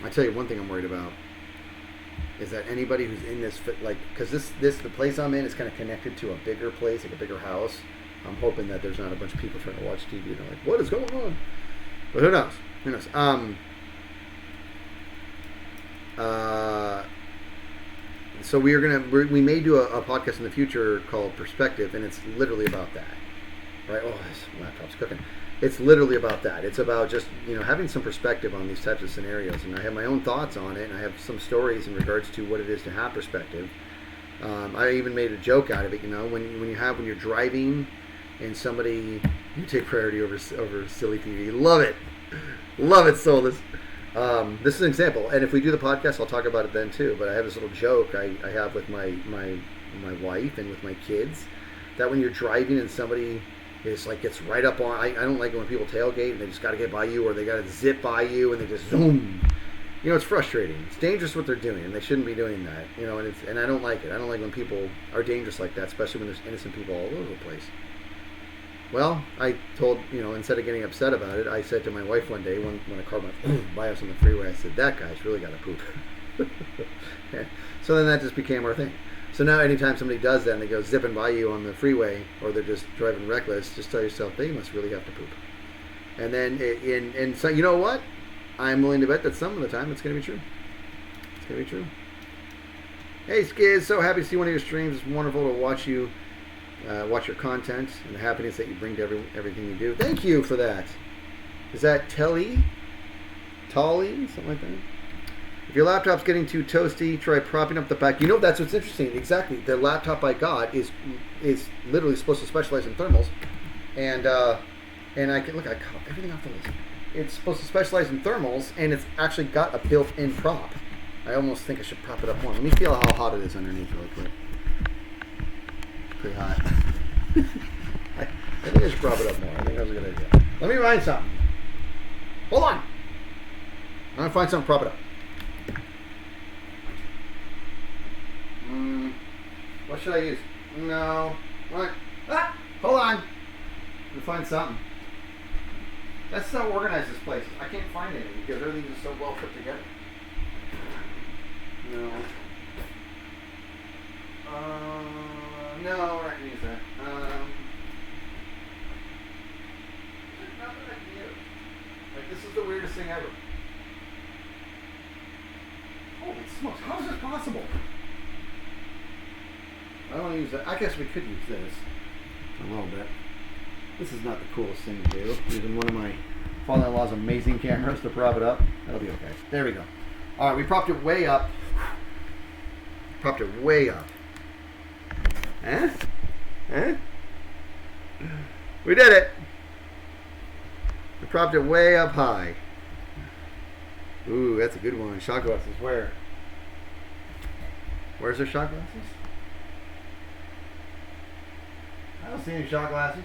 I tell you one thing I'm worried about is that anybody who's in this, like, because the place I'm in is kind of connected to a bigger place, like a bigger house. I'm hoping that there's not a bunch of people trying to watch TV and they're like, what is going on? But who knows? Who knows? So we may do a podcast in the future called Perspective, and it's literally about that. Right? Oh, this laptop's cooking. It's literally about that. It's about just, you know, having some perspective on these types of scenarios. And I have my own thoughts on it, and I have some stories in regards to what it is to have perspective. I even made a joke out of it, you know, when you're driving and somebody, you take priority over silly TV. Love it. Love it, Solus. This is an example. And if we do the podcast, I'll talk about it then too. But I have this little joke I have with my wife and with my kids, that when you're driving and somebody is like gets right up on, I don't like it when people tailgate and they just got to get by you, or they got to zip by you and they just zoom. You know, it's frustrating. It's dangerous what they're doing, and they shouldn't be doing that. You know, and I don't like it. I don't like when people are dangerous like that, especially when there's innocent people all over the place. Well, I told, you know, instead of getting upset about it, I said to my wife one day when a car went by us on the freeway, I said, that guy's really got to poop. So then that just became our thing. So now anytime somebody does that and they go zipping by you on the freeway, or they're just driving reckless, just tell yourself they must really have to poop. And then, so you know what? I'm willing to bet that some of the time it's going to be true. It's going to be true. Hey, Skiz, so happy to see one of your streams. It's wonderful to watch you, watch your content and the happiness that you bring to everything you do. Thank you for that. Is that Tolly, something like that? If your laptop's getting too toasty, try propping up the back. You know, that's what's interesting. Exactly. The laptop I got is literally supposed to specialize in thermals. And I can, look, I cut everything off the list. It's supposed to specialize in thermals, and it's actually got a built-in prop. I almost think I should prop it up more. Let me feel how hot it is underneath real quick. Pretty hot. I think I should prop it up more. I think that's a good idea. Let me find something. Hold on. I'm going to find something to prop it up. What should I use? No. What? Ah! Hold on. We'll find something. That's how organized this place is. I can't find anything because everything is so well put together. No. No, we're not going to use that. There's nothing I can use. Like, this is the weirdest thing ever. Holy smokes, how is this possible? I don't want to use that. I guess we could use this a little bit. This is not the coolest thing to do. Using one of my father-in-law's amazing cameras to prop it up. That'll be okay. There we go. All right, we propped it way up. Propped it way up. Huh? We did it. I propped it way up high. Ooh, that's a good one. Shot glasses. Where? Where's their shot glasses? I don't see any shot glasses.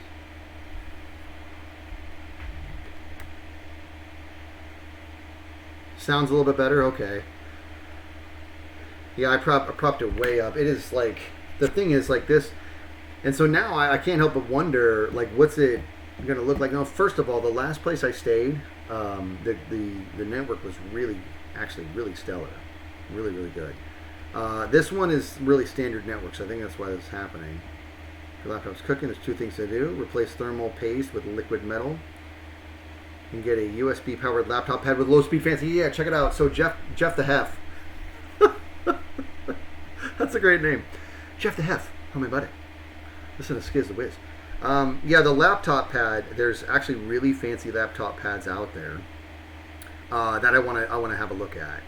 Sounds a little bit better? Okay. Yeah, I propped it way up. It is like, the thing is like this. And so now I can't help but wonder, like, what's it going to look like? No, first of all, the last place I stayed, the network was actually really stellar. Really, really good. This one is really standard network, so I think that's why this is happening. If your laptop's cooking, there's two things to do. Replace thermal paste with liquid metal. You can get a USB powered laptop pad with low speed fans. Yeah, check it out. So Jeff the Hef. That's a great name. Jeff the Hef. Oh my buddy. Listen to Skiz the Wiz. Yeah, the laptop pad. There's actually really fancy laptop pads out there that I want to have a look at.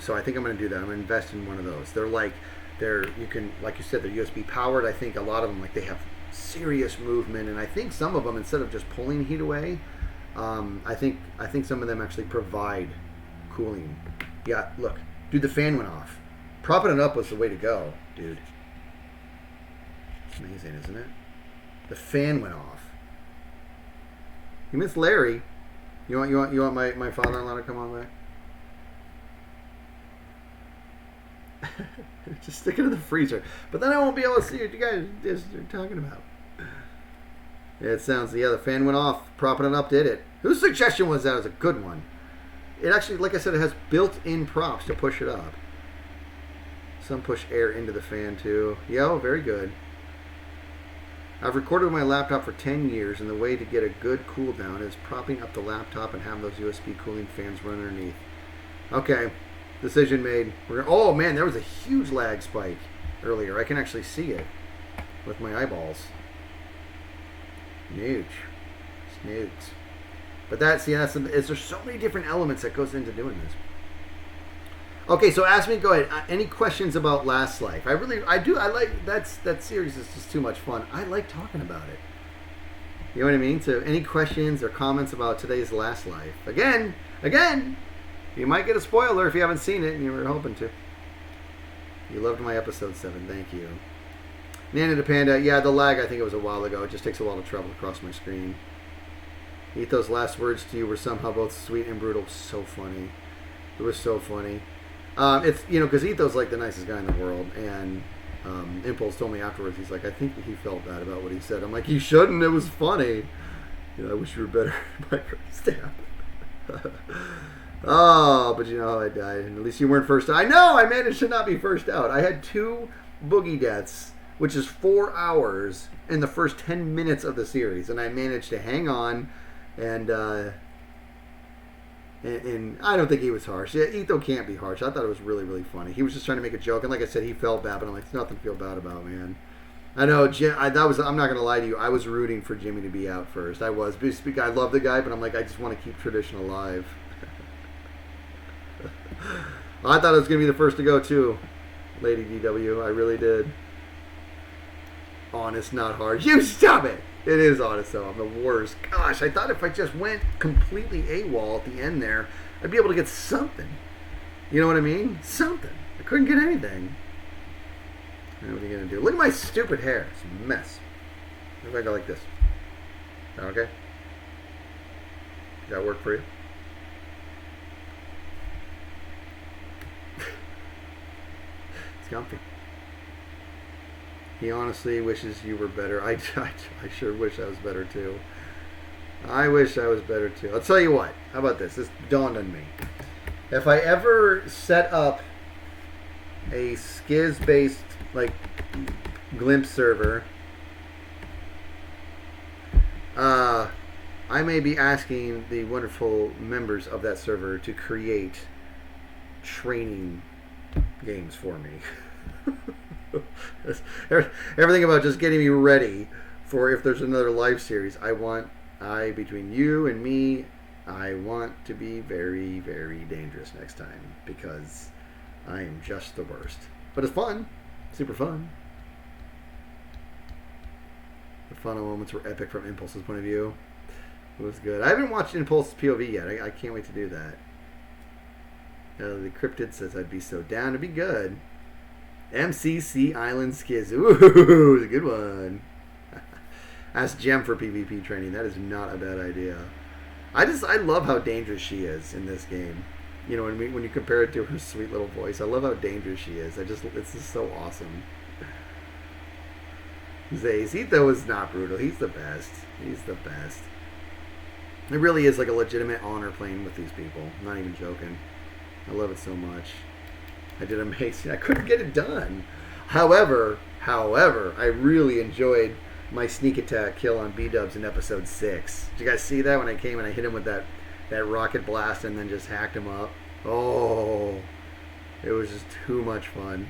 So I think I'm going to do that. I'm going to invest in one of those. You can, like you said, they're USB powered. I think a lot of them, like, they have serious movement, and I think some of them, instead of just pulling heat away, I think some of them actually provide cooling. Yeah, look, dude, the fan went off. Propping it up was the way to go, dude. It's amazing, isn't it? The fan went off. You miss Larry. You want my father-in-law to come on back? Just stick it in the freezer. But then I won't be able to see what you guys are talking about. Yeah, it sounds, the fan went off. Propping it up did it. Whose suggestion was that? It was a good one. It actually, like I said, it has built-in props to push it up. Some push air into the fan too. Yo, very good. I've recorded with my laptop for 10 years, and the way to get a good cool down is propping up the laptop and have those USB cooling fans run underneath. Okay, decision made. Oh man, there was a huge lag spike earlier. I can actually see it with my eyeballs. Snooch. But there's so many different elements that goes into doing this. Okay, so ask me, go ahead. Any questions about Last Life? I like, that series is just too much fun. I like talking about it. You know what I mean? So any questions or comments about today's Last Life? Again, you might get a spoiler if you haven't seen it and you were hoping to. You loved my episode 7, thank you. Nana the Panda, yeah, the lag, I think it was a while ago. It just takes a while to travel across my screen. Ito's last words to you were somehow both sweet and brutal. So funny. It was so funny. It's, because Ito's like the nicest guy in the world, and Impulse told me afterwards, he's like, I think he felt bad about what he said. I'm like, you shouldn't, it was funny. I wish you were better at my staff. Oh, but how I died. And at least you weren't first out. I know, I managed to not be first out. I had 2 boogie deaths, which is 4 hours in the first 10 minutes of the series, and I managed to hang on, and I don't think he was harsh. Yeah, Ito can't be harsh. I thought it was really, really funny. He was just trying to make a joke, and like I said, he felt bad, but I'm like, there's nothing to feel bad about, man. I know, I'm not going to lie to you, I was rooting for Jimmy to be out first. I was. I love the guy, but I'm like, I just want to keep tradition alive. I thought I was going to be the first to go, too, Lady DW. I really did. Honest, not hard. You stop it! It is honest, though. I'm the worst. Gosh, I thought if I just went completely AWOL at the end there, I'd be able to get something. You know what I mean? Something. I couldn't get anything. What are you going to do? Look at my stupid hair. It's a mess. What if I go like this? Is that okay? Does that work for you? It's comfy. He honestly wishes you were better. I sure wish I was better too. I wish I was better too. I'll tell you what. How about this? This dawned on me. If I ever set up a Skiz-based, like, Glimpse server, I may be asking the wonderful members of that server to create training games for me. Everything about just getting me ready for if there's another live series. Between you and me, I want to be very, very dangerous next time, because I am just the worst. But it's fun. Super fun. The final moments were epic from Impulse's point of view. It was good. I haven't watched Impulse's POV yet. I can't wait to do that. The Cryptid says I'd be so down. It'd be good. MCC Island Skiz. Ooh, a good one. Ask Gem for PvP training. That is not a bad idea. I love how dangerous she is in this game. You know, when you compare it to her sweet little voice, I love how dangerous she is. It's just so awesome. Zayzito is not brutal. He's the best. He's the best. It really is like a legitimate honor playing with these people. I'm not even joking. I love it so much. I did amazing. I couldn't get it done. However, I really enjoyed my sneak attack kill on B-dubs in episode 6. Did you guys see that when I came and I hit him with that rocket blast and then just hacked him up? Oh, it was just too much fun.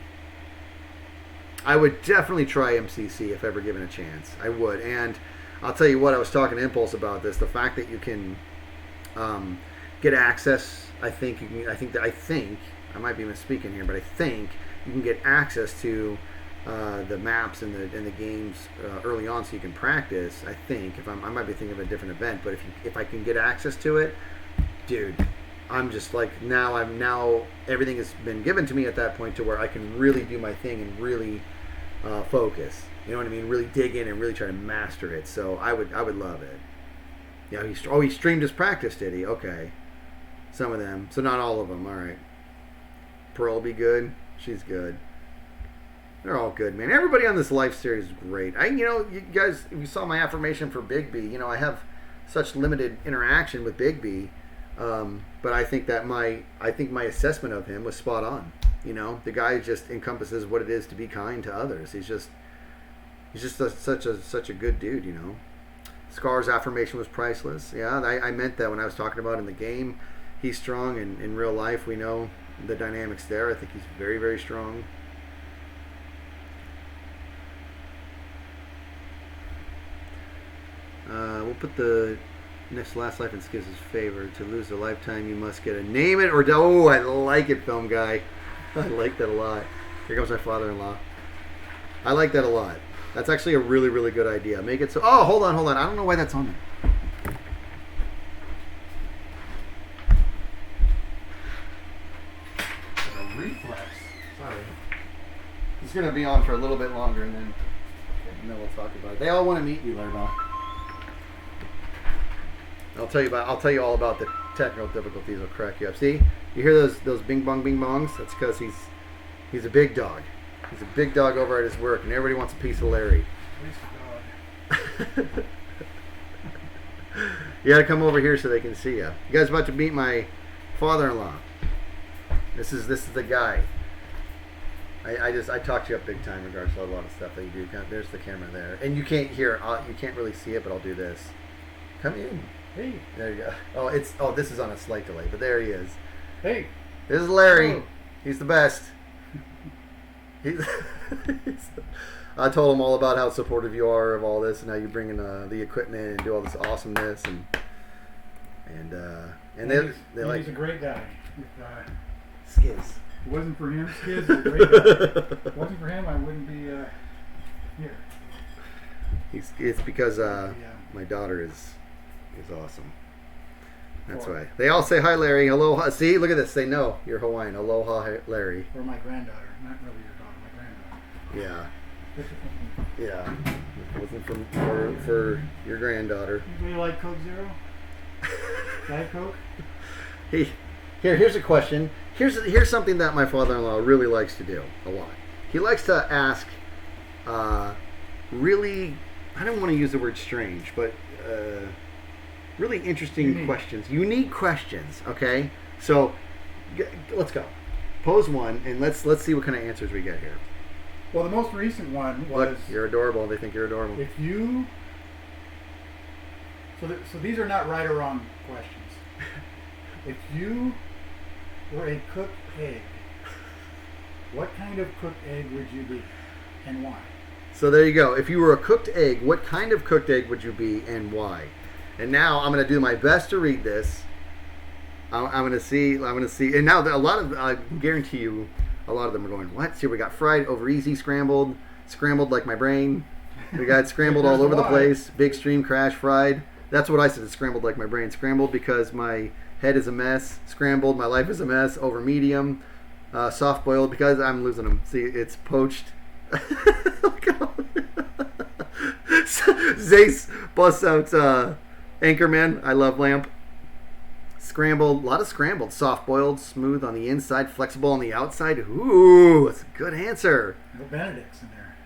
I would definitely try MCC if ever given a chance. I would. And I'll tell you what, I was talking to Impulse about this. The fact that you can get access, I think, I might be misspeaking here, but I think you can get access to the maps and the games early on, so you can practice. I think I might be thinking of a different event, but if I can get access to it, dude, I'm just like now everything has been given to me at that point to where I can really do my thing and really focus. You know what I mean? Really dig in and really try to master it. So I would love it. Yeah, he streamed his practice, did he? Okay, some of them, so not all of them. All right. Pearl will be good. She's good. They're all good, man. Everybody on this life series is great. You guys, if you saw my affirmation for Big B, I have such limited interaction with Big B, but I think my assessment of him was spot on. The guy just encompasses what it is to be kind to others. He's just such a good dude. Scar's affirmation was priceless. Yeah, I meant that when I was talking about in the game. He's strong, and in real life, we know the dynamics there. I think he's very, very strong. We'll put the next Last Life in Skiz's favor. To lose a lifetime, you must get a name it or die. Oh, I like it, film guy. I like that a lot. Here comes my father-in-law. I like that a lot. That's actually a really, really good idea. Make it so. Oh, hold on. I don't know why that's on there. Reflex. Sorry. It's going to be on for a little bit longer, and then we'll talk about it. They all want to meet you, Larva. I'll tell you all about the technical difficulties. Will crack you up. See, you hear those bing bongs? That's because he's a big dog. He's a big dog over at his work, and everybody wants a piece of Larry. You got to come over here so they can see you. You guys about to meet my father-in-law. This is the guy. I talked you up big time in regards to a lot of stuff that you do. There's the camera there, and you can't really see it, but I'll do this. Come in. Hey. There you go. This is on a slight delay, but there he is. Hey. This is Larry. Hello. He's the best. I told him all about how supportive you are of all this, and how you bring in the equipment and do all this awesomeness, and they like. He's a great guy. Skiz. If it wasn't for him, Skiz is a great guy. If it wasn't for him, I wouldn't be here. It's because my daughter is awesome. That's why. They all say hi, Larry. Aloha. See, look at this. They know you're Hawaiian. Aloha, Larry. Or my granddaughter. Not really your daughter, my granddaughter. Yeah. Yeah. If it wasn't for your granddaughter. Anybody like Coke Zero? Diet Coke? Here's a question. Here's something that my father-in-law really likes to do a lot. He likes to ask really, I don't want to use the word strange, but really interesting questions. Unique questions, okay? So let's go. Pose one, and let's see what kind of answers we get here. Well, the most recent one was... Look, you're adorable. They think you're adorable. If you... So these are not right or wrong questions. If you were a cooked egg, what kind of cooked egg would you be, and why? So there you go. If you were a cooked egg, what kind of cooked egg would you be, and why? And now I'm going to do my best to read this. I'm going to see. And now a lot of, I guarantee you, a lot of them are going, what? See, we got fried, over easy, scrambled like my brain. We got scrambled all over the place. Big stream crash, fried. That's what I said. It's scrambled like my brain. Scrambled because my head is a mess. Scrambled, my life is a mess. Over medium. Soft boiled because I'm losing them. See, it's poached. Zace busts out Anchorman. I love lamp. Scrambled, a lot of scrambled. Soft boiled, smooth on the inside, flexible on the outside. Ooh, that's a good answer. No Benedicts in there.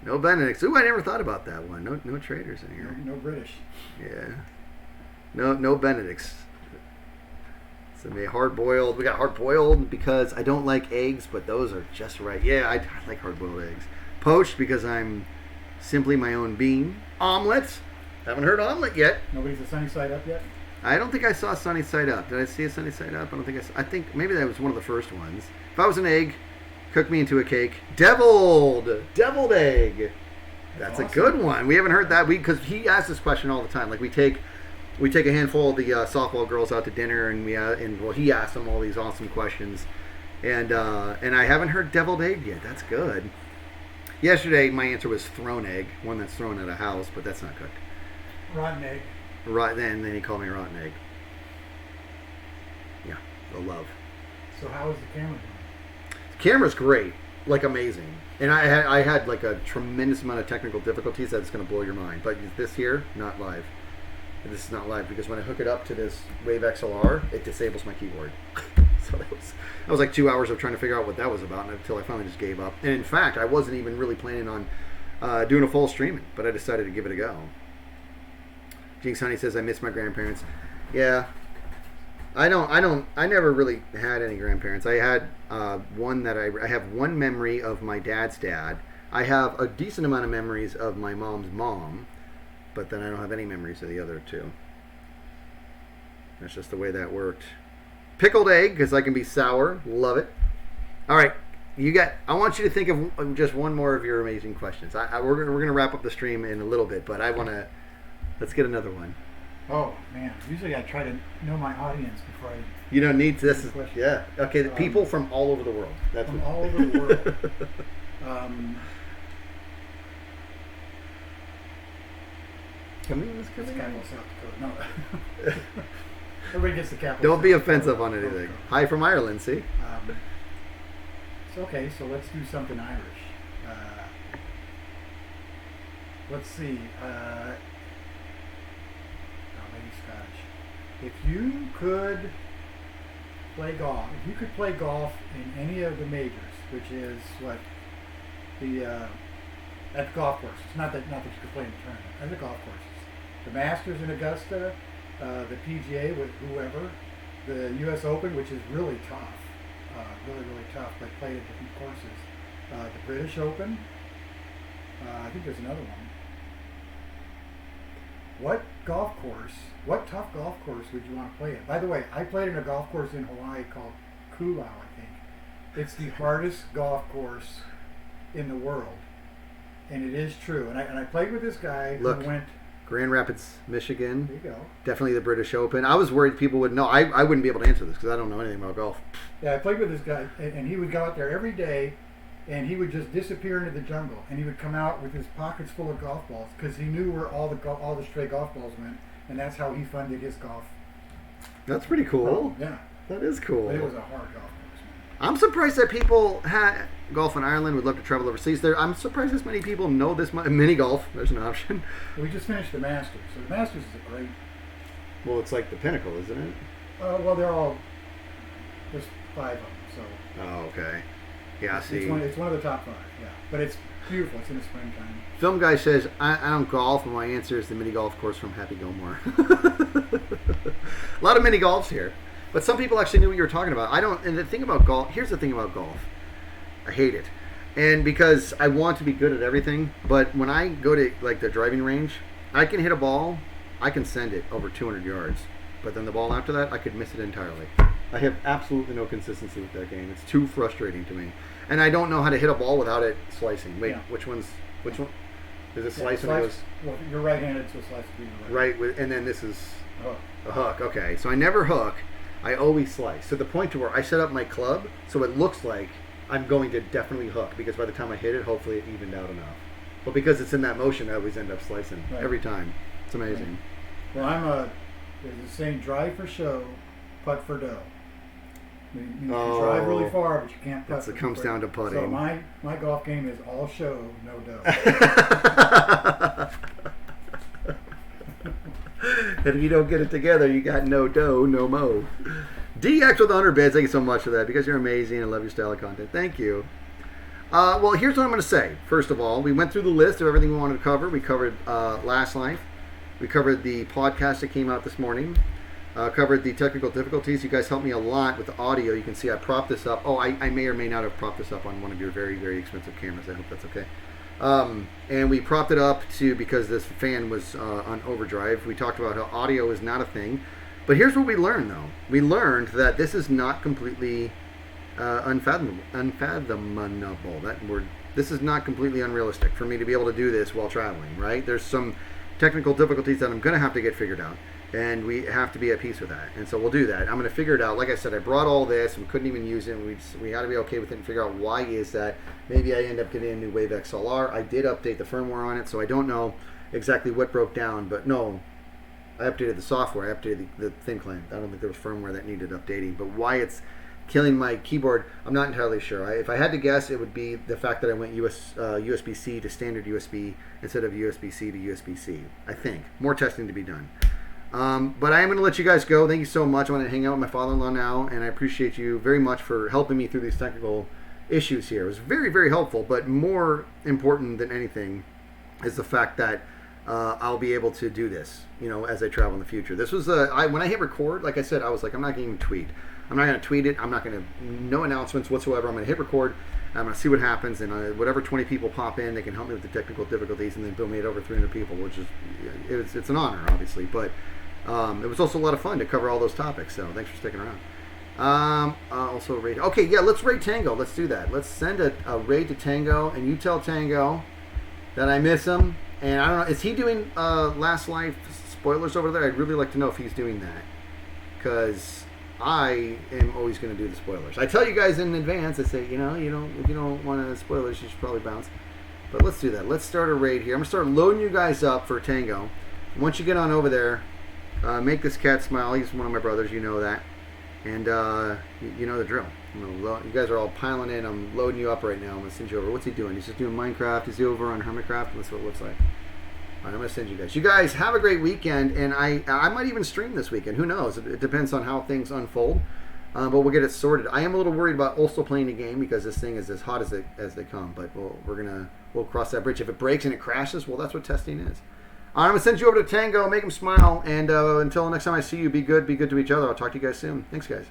No Benedicts. Ooh, I never thought about that one. No traders in here. No British. Yeah. No Benedicts. So maybe hard boiled. We got hard boiled because I don't like eggs, but those are just right. Yeah, I like hard boiled eggs. Poached because I'm simply my own being. Omelets. Haven't heard omelet yet. Nobody's a sunny side up yet? I don't think I saw Sunny Side Up. Did I see a Sunny Side Up? I don't think I saw. I think maybe that was one of the first ones. If I was an egg, cook me into a cake. Deviled egg. That's awesome. A good one. We haven't heard that. Because he asks this question all the time. Like we take a handful of the softball girls out to dinner, and he asked them all these awesome questions, and I haven't heard deviled egg yet. That's good. Yesterday, my answer was thrown egg, one that's thrown at a house, but that's not cooked. Rotten egg. Right then he called me a rotten egg. Yeah, the love. So how is the camera doing? The camera's great, like amazing, and I had like a tremendous amount of technical difficulties that's going to blow your mind. But this here, not live. This is not live because when I hook it up to this Wave XLR, it disables my keyboard. So that was like 2 hours of trying to figure out what that was about until I finally just gave up. And in fact, I wasn't even really planning on doing a full streaming, but I decided to give it a go. Jinx Honey says, I miss my grandparents. Yeah. I never really had any grandparents. I had one that I have one memory of my dad's dad. I have a decent amount of memories of my mom's mom, but then I don't have any memories of the other two. That's just the way that worked. Pickled egg, because I can be sour. Love it. All right. I want you to think of just one more of your amazing questions. We're going to wrap up the stream in a little bit, but let's get another one. Oh, man. Usually I try to know my audience before I... You don't need to. Yeah. Okay, the people from all over the world. All over the world. Capital South Dakota. No. Everybody gets the capital. Don't be offensive on anything. Hi from Ireland, see? Okay, so let's do something Irish. Let's see. Maybe Scottish. If you could play golf in any of the majors, which is what at the golf courses. Not that you could play in the tournament. At the golf courses. The Masters in Augusta, the PGA with whoever, the U.S. Open, which is really tough, really tough, but played at different courses. The British Open, I think there's another one. What tough golf course would you want to play at? By the way, I played in a golf course in Hawaii called Kulau, I think. It's the hardest golf course in the world. And it is true. And I played with this guy who went... Grand Rapids, Michigan. There you go. Definitely the British Open. I was worried people would know. I wouldn't be able to answer this because I don't know anything about golf. Yeah, I played with this guy, and he would go out there every day, and he would just disappear into the jungle, and he would come out with his pockets full of golf balls because he knew where all the stray golf balls went, and that's how he funded his golf. That's pretty cool. Yeah. That is cool. But it was a hard golf course, man. I'm surprised that people golf in Ireland would love to travel overseas. I'm surprised this many people know this mini golf. There's an option. We just finished the Masters. So the Masters is a great... Well, it's like the pinnacle, isn't it? Well, there's 5 of them, so... Oh, okay. Yeah, it's one of the top 5, yeah. But it's beautiful. It's in the springtime. Film Guy says, I don't golf, and my answer is the mini golf course from Happy Gilmore. A lot of mini golfs here. But some people actually knew what you were talking about. And the thing about golf, here's the thing about golf. I hate it. And because I want to be good at everything, but when I go to like the driving range, I can hit a ball, I can send it over 200 yards. But then the ball after that, I could miss it entirely. I have absolutely no consistency with that game. It's too frustrating to me. And I don't know how to hit a ball without it slicing. Wait, which one? Is it slice when it goes? Well, you're right-handed, so slice would be right. And then this is a hook. Okay, so I never hook. I always slice. To the point to where I set up my club so it looks like I'm going to definitely hook because by the time I hit it, hopefully it evened out enough. But because it's in that motion, I always end up slicing every time. It's amazing. Well, there's a saying, drive for show, putt for dough. You can drive really far, but you can't putt. It comes down to putting. So my golf game is all show, no dough. And if you don't get it together, you got no dough, no mo. DX with 100 bids. Thank you so much for that, because you're amazing. I love your style of content. Thank you. Well, here's what I'm going to say. First of all, we went through the list of everything we wanted to cover. We covered Last Life. We covered the podcast that came out this morning. Covered the technical difficulties. You guys helped me a lot with the audio. You can see I propped this up. Oh, I may or may not have propped this up on one of your very, very expensive cameras. I hope that's okay. And we propped it up because this fan was on overdrive. We talked about how audio is not a thing. But here's what we learned, though. We learned that this is not completely unfathomable. That word. This is not completely unrealistic for me to be able to do this while traveling, right? There's some technical difficulties that I'm going to have to get figured out. And we have to be at peace with that. And so we'll do that. I'm going to figure it out. Like I said, I brought all this. We couldn't even use it. We had to be okay with it and figure out why is that. Maybe I end up getting a new Wave XLR. I did update the firmware on it, so I don't know exactly what broke down. But no, I updated the software. I updated the thin client. I don't think there was firmware that needed updating. But why it's killing my keyboard, I'm not entirely sure. If I had to guess, it would be the fact that I went USB-C to standard USB instead of USB-C to USB-C. I think. More testing to be done. But I am going to let you guys go. Thank you so much. I want to hang out with my father-in-law now, and I appreciate you very much for helping me through these technical issues here. It was very, very helpful, but more important than anything is the fact that I'll be able to do this, as I travel in the future. This was when I hit record, like I said, I was like, I'm not going to tweet. I'm not going to tweet it. I'm not going to, no announcements whatsoever. I'm going to hit record. I'm going to see what happens, and whatever 20 people pop in, they can help me with the technical difficulties, and then Bill made over 300 people, which is it's an honor, obviously, but it was also a lot of fun to cover all those topics, so thanks for sticking around. Also raid. Okay, yeah, let's raid Tango. Let's do that. Let's send a raid to Tango, and you tell Tango that I miss him. And I don't know, is he doing Last Life spoilers over there? I'd really like to know if he's doing that, because I am always going to do the spoilers. I tell you guys in advance. I say, if you don't want to spoilers, you should probably bounce. But let's do that. Let's start a raid here. I'm going to start loading you guys up for Tango. Once you get on over there, make this cat smile. He's one of my brothers. You know that. And you know the drill. You guys are all piling in. I'm loading you up right now. I'm going to send you over. What's he doing? He's just doing Minecraft. He's over on Hermitcraft. That's what it looks like. All right, I'm going to send you guys. You guys have a great weekend. And I might even stream this weekend. Who knows? It depends on how things unfold. But we'll get it sorted. I am a little worried about also playing the game because this thing is as hot as they come. But we'll cross that bridge. If it breaks and it crashes, well, that's what testing is. I'm going to send you over to Tango, make him smile, and until next time I see you, be good to each other. I'll talk to you guys soon. Thanks, guys.